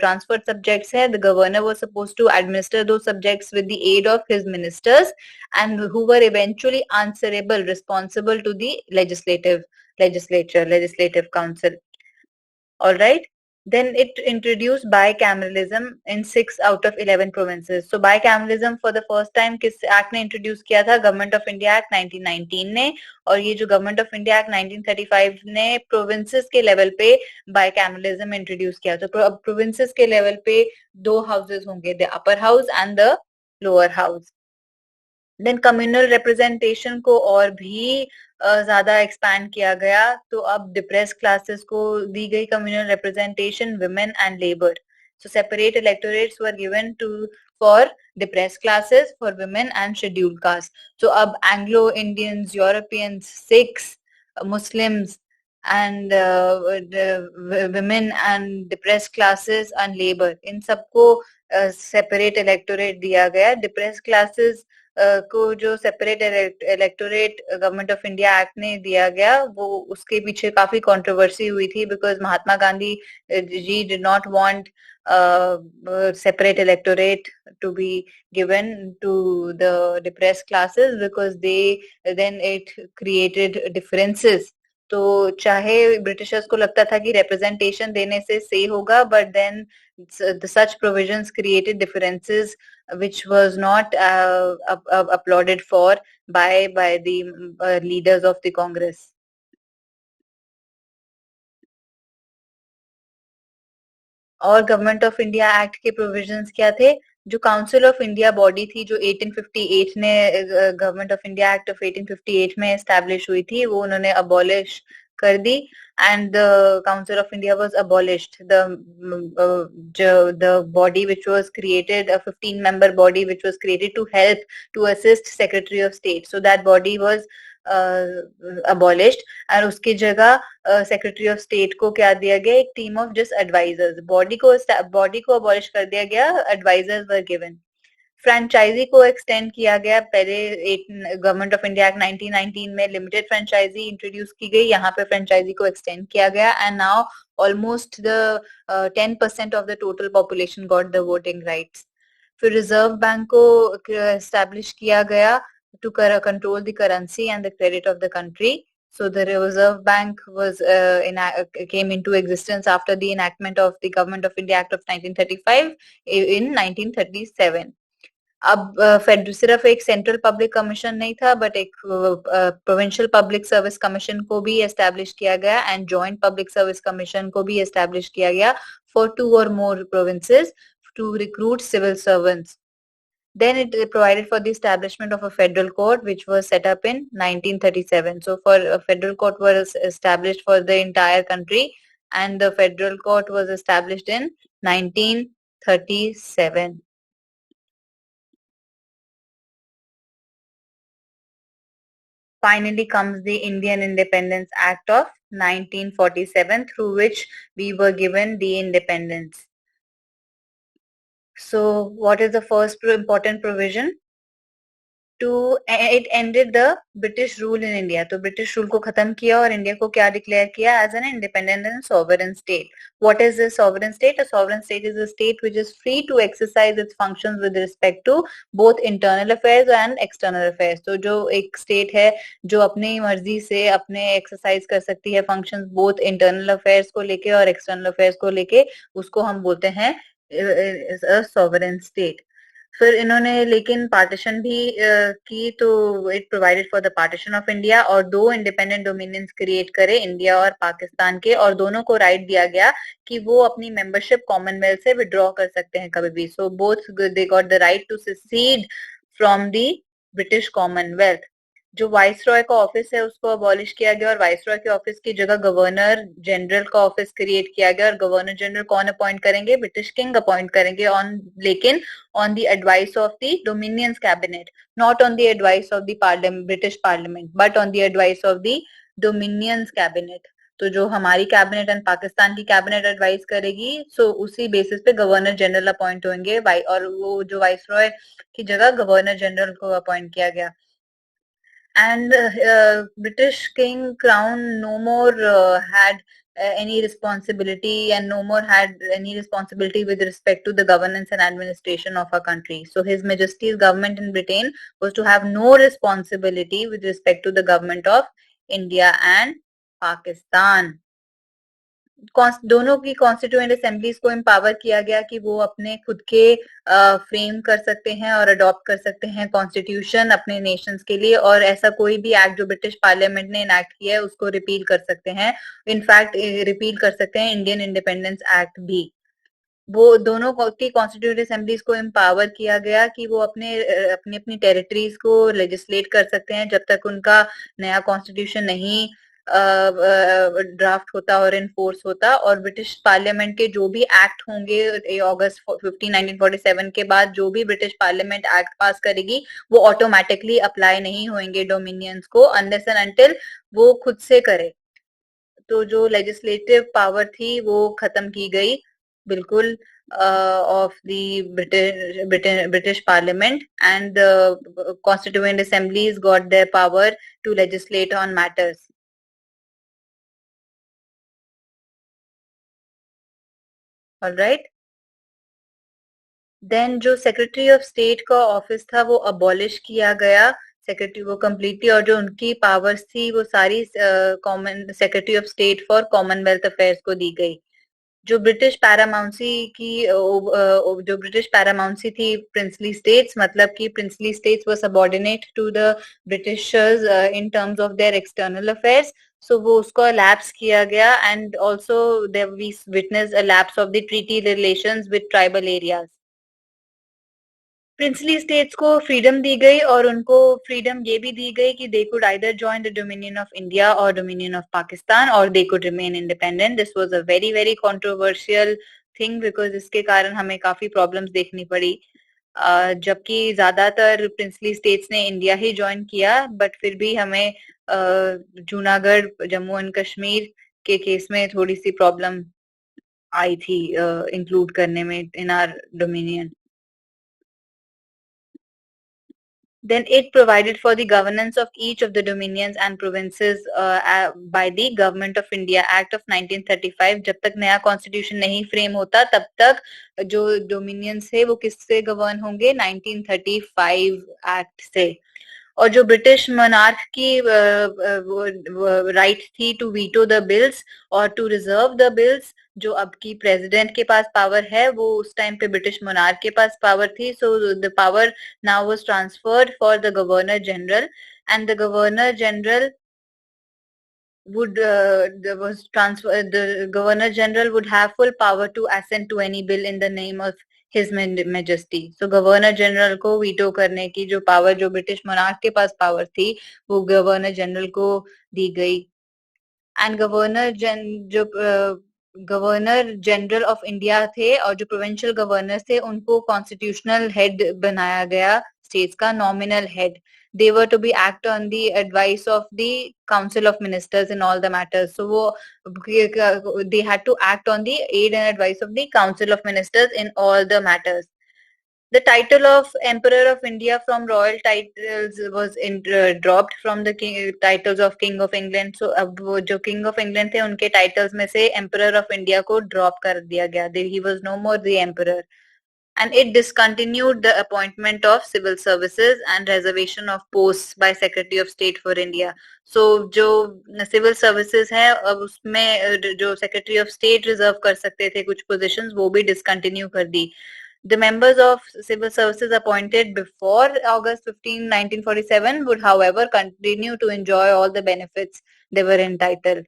ट्रांसफर सब्जेक्ट्स है, the governor was suppose to administer those subjects with the aid of his ministers and who were eventually answerable responsible to the legislative council. All right. Then it introduced bicameralism in 6 out of 11 provinces. So bicameralism for the first time किस एक्ट ने इंट्रोड्यूस किया था? गवर्नमेंट ऑफ इंडिया एक्ट 1919 ने. और ये जो गवर्नमेंट ऑफ इंडिया एक्ट 1935 ने प्रोविंसेस के लेवल पे bicameralism इंट्रोड्यूस किया. तो प्रोविंसेस के लेवल पे दो हाउसेस होंगे, the upper house and the lower house. Then communal representation को और भी ज्यादा एक्सपैंड किया गया. तो अब डिप्रेस क्लासेस को दी गई communal representation, women and labour. So separate electorates were given to for depress classes, for women and scheduled caste. तो अब Anglo Indians, Europeans, Sikhs, Muslims and women and depress classes and labour, इन सबको सेपरेट इलेक्टोरेट दिया गया. डिप्रेस क्लासेस को जो separate electorate government of India act ने दिया गया, वो उसके पीछे काफी कंट्रोवर्सी हुई थी, because Mahatma Gandhi ji did not want separate electorate to be given to the depressed classes because then it created differences. तो चाहे ब्रिटिशर्स को लगता था कि रिप्रेजेंटेशन देने से सही होगा, but then such provisions created differences which was not applauded for by the leaders of the Congress. और गवर्नमेंट ऑफ इंडिया एक्ट के प्रोविजंस क्या थे? जो काउंसिल ऑफ इंडिया बॉडी थी, जो 1858 ने government of India act of 1858 में एस्टैब्लिश हुई थी, वो उन्होंने अबॉलिश कर दी, and the Council of India was abolished. The body which was created, a 15-member body which was created to help to assist Secretary of State, so that body was abolished. और उसकी जगह सेक्रेटरी ऑफ स्टेट को क्या दिया गया? एक team of just advisers. Body को अबॉलिश कर दिया गया, एडवाइजर्स वर गिवन. फ्रेंचाइजी को एक्सटेंड किया गया. पहले गवर्नमेंट ऑफ इंडिया एक्ट 1919 में लिमिटेड फ्रेंचाइजी इंट्रोड्यूस की गई, यहाँ पे फ्रेंचाइजी को एक्सटेंड किया गया, and now almost the 10% of the total population got the voting rights. फिर रिजर्व बैंक को एस्टैब्लिश किया गया to control the currency and the credit of the country. So the Reserve Bank was came into existence after the enactment of the Government of India Act of 1935 in 1937. अब सिर्फ एक सेंट्रल पब्लिक कमीशन नहीं था, बट एक प्रोविंशियल पब्लिक सर्विस कमीशन को भी एस्टैब्लिश किया गया, and joint public service commission को भी एस्टैब्लिश किया गया for 2 or more provinces to recruit civil servants. Then it provided for the establishment of a federal court, which was set up in 1937. So for a federal court was established for the entire country, and the federal court was established in 1937. Finally comes the Indian Independence Act of 1947, through which we were given the independence. So what is the first important provision? it ended the British rule in India. तो ब्रिटिश रूल को खत्म किया और इंडिया को क्या डिक्लेयर किया as an independent and sovereign state. What is a sovereign state? A sovereign state is a state which is free to exercise its functions with respect to both internal affairs and external affairs. तो जो एक state है जो अपनी मर्जी से अपने एक्सरसाइज कर सकती है फंक्शंस बोथ इंटरनल अफेयर्स को लेके और एक्सटर्नल अफेयर्स को लेके, उसको हम बोलते हैं सॉवरेन स्टेट. फिर इन्होंने लेकिन पार्टीशन भी की, तो it provided for the partition of India और 2 इंडिपेंडेंट डोमिनियंस क्रिएट करे इंडिया और पाकिस्तान के, और दोनों को राइट दिया गया कि वो अपनी मेंबरशिप कॉमनवेल्थ से विड्रॉ कर सकते हैं कभी भी. So both they got the right to secede from the British commonwealth. जो वाइसरॉय का ऑफिस है उसको अबॉलिश किया गया और वाइसरॉय के ऑफिस की जगह गवर्नर जनरल का ऑफिस क्रिएट किया गया. और गवर्नर जनरल कौन अपॉइंट करेंगे? ब्रिटिश किंग अपॉइंट करेंगे लेकिन on the advice of the Dominions cabinet, not on the advice of the British Parliament, but on the advice of the Dominions cabinet. तो जो हमारी कैबिनेट एंड पाकिस्तान की कैबिनेट एडवाइस करेगी, सो उसी बेसिस पे गवर्नर जनरल अपॉइंट होंगे, और वो जो वाइसरॉय की जगह गवर्नर जनरल को अपॉइंट किया गया. And British King Crown no more had any responsibility and no more had any responsibility with respect to the governance and administration of our country. So His Majesty's government in Britain was to have no responsibility with respect to the government of India and Pakistan. दोनों की कॉन्स्टिट्यूएंट असेंबलीज को एम्पावर किया गया कि वो अपने खुद के फ्रेम कर सकते हैं और अडॉप्ट कर सकते हैं कॉन्स्टिट्यूशन अपने नेशंस के लिए, और ऐसा कोई भी एक्ट जो ब्रिटिश पार्लियामेंट ने इनैक्ट किया है उसको रिपील कर सकते हैं. इनफैक्ट रिपील कर सकते हैं इंडियन इंडिपेंडेंस एक्ट भी. वो दोनों की कॉन्स्टिट्यूएंट असेंबलीज को एम्पावर किया गया कि वो अपने अपनी अपनी टेरिटरीज को लेजिस्लेट कर सकते हैं जब तक उनका नया कॉन्स्टिट्यूशन नहीं ड्राफ्ट होता और इनफोर्स होता. और ब्रिटिश पार्लियामेंट के जो भी एक्ट होंगे अगस्त 15 1947 के बाद जो भी ब्रिटिश पार्लियामेंट एक्ट पास करेगी वो ऑटोमेटिकली अप्लाई नहीं होंगे डोमिनियंस को अनलेस एंड अनटिल वो खुद से करे. तो जो लेजिस्लेटिव पावर थी वो खत्म की गई बिल्कुल of the British Parliament, and the constituent assemblies got their power to legislate on matters. All right. Then जो सेक्रेटरी ऑफ स्टेट का ऑफिस था वो अबॉलिश किया गया, सेक्रेटरी वो कम्प्लीटली, और जो उनकी पावर्स थी वो सारी common secretary of state for commonwealth affairs को दी गई. जो ब्रिटिश पैरामाउंसी की जो ब्रिटिश पैरामाउंसी थी प्रिंसली स्टेट्स, मतलब कि princely states were subordinate to the Britishers in terms of their external affairs. So वो उसको लैप्स किया गया, and also there we witness a lapse of the treaty relations with tribal areas. Princely states को फ्रीडम दी गई और उनको फ्रीडम ये भी दी गई कि they could either join the dominion of India और डोमिनियन ऑफ पाकिस्तान और they could remain independent. This was a very very controversial thing because इसके कारण हमें काफी प्रॉब्लम्स देखनी पड़ी. जबकि ज्यादातर प्रिंसली स्टेट्स ने इंडिया ही ज्वाइन किया, बट फिर भी हमें जूनागढ़ जम्मू एंड कश्मीर के केस में थोड़ी सी प्रॉब्लम आई थी इंक्लूड करने में इन are dominion. Then it provided for the governance of each of the dominions and provinces by the Government of India Act of 1935. जब तक नया कॉन्स्टिट्यूशन नहीं फ्रेम होता तब तक जो डोमिनियंस है वो किससे गवर्न होंगे? 1935 एक्ट से. और जो ब्रिटिश मोनार्क की राइट थी टू वीटो द बिल्स और टू रिजर्व द बिल्स, जो अब की प्रेसिडेंट के पास पावर है वो उस टाइम पे ब्रिटिश मोनार्क के पास पावर थी. So the power now was transferred for the governor general, and the governor general would the governor general would have full power to assent to any bill in the name of His Majesty. So governor general को वीटो करने की जो पावर, जो ब्रिटिश मोनार्क के पास पावर थी, वो गवर्नर जनरल को दी गई. एंड जो गवर्नर जनरल ऑफ इंडिया थे और जो प्रोविंशियल गवर्नर थे उनको कॉन्स्टिट्यूशनल हेड बनाया गया, स्टेट्स का nominal head. They were to be act on the advice of the Council of Ministers in all the matters. So they had to act on the aid and advice of the Council of Ministers in all the matters. The title of Emperor of India from royal titles was dropped from the titles of King of England. So अब वो जो King of England थे उनके titles में से Emperor of India को drop कर दिया गया. He was no more the emperor. And it discontinued the appointment of civil services and reservation of posts by Secretary of State for India. So जो civil services है अब उसमें जो Secretary of State reserve कर सकते थे कुछ positions वो भी discontinue कर दी. The members of civil services appointed before August 15, 1947 would however continue to enjoy all the benefits they were entitled.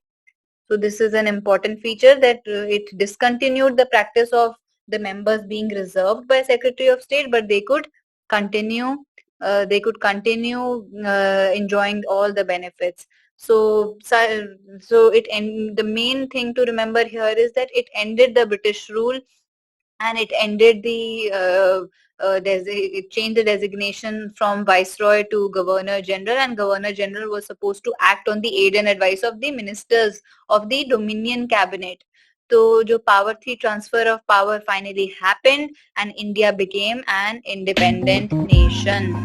So this is an important feature that it discontinued the practice of the members being reserved by Secretary of State, but they could continue. Enjoying all the benefits. So it and the main thing to remember here is that it ended the British rule, and it ended it changed the designation from viceroy to governor general, and governor general was supposed to act on the aid and advice of the ministers of the Dominion cabinet. So जो power थी, transfer of power finally happened and India became an independent nation.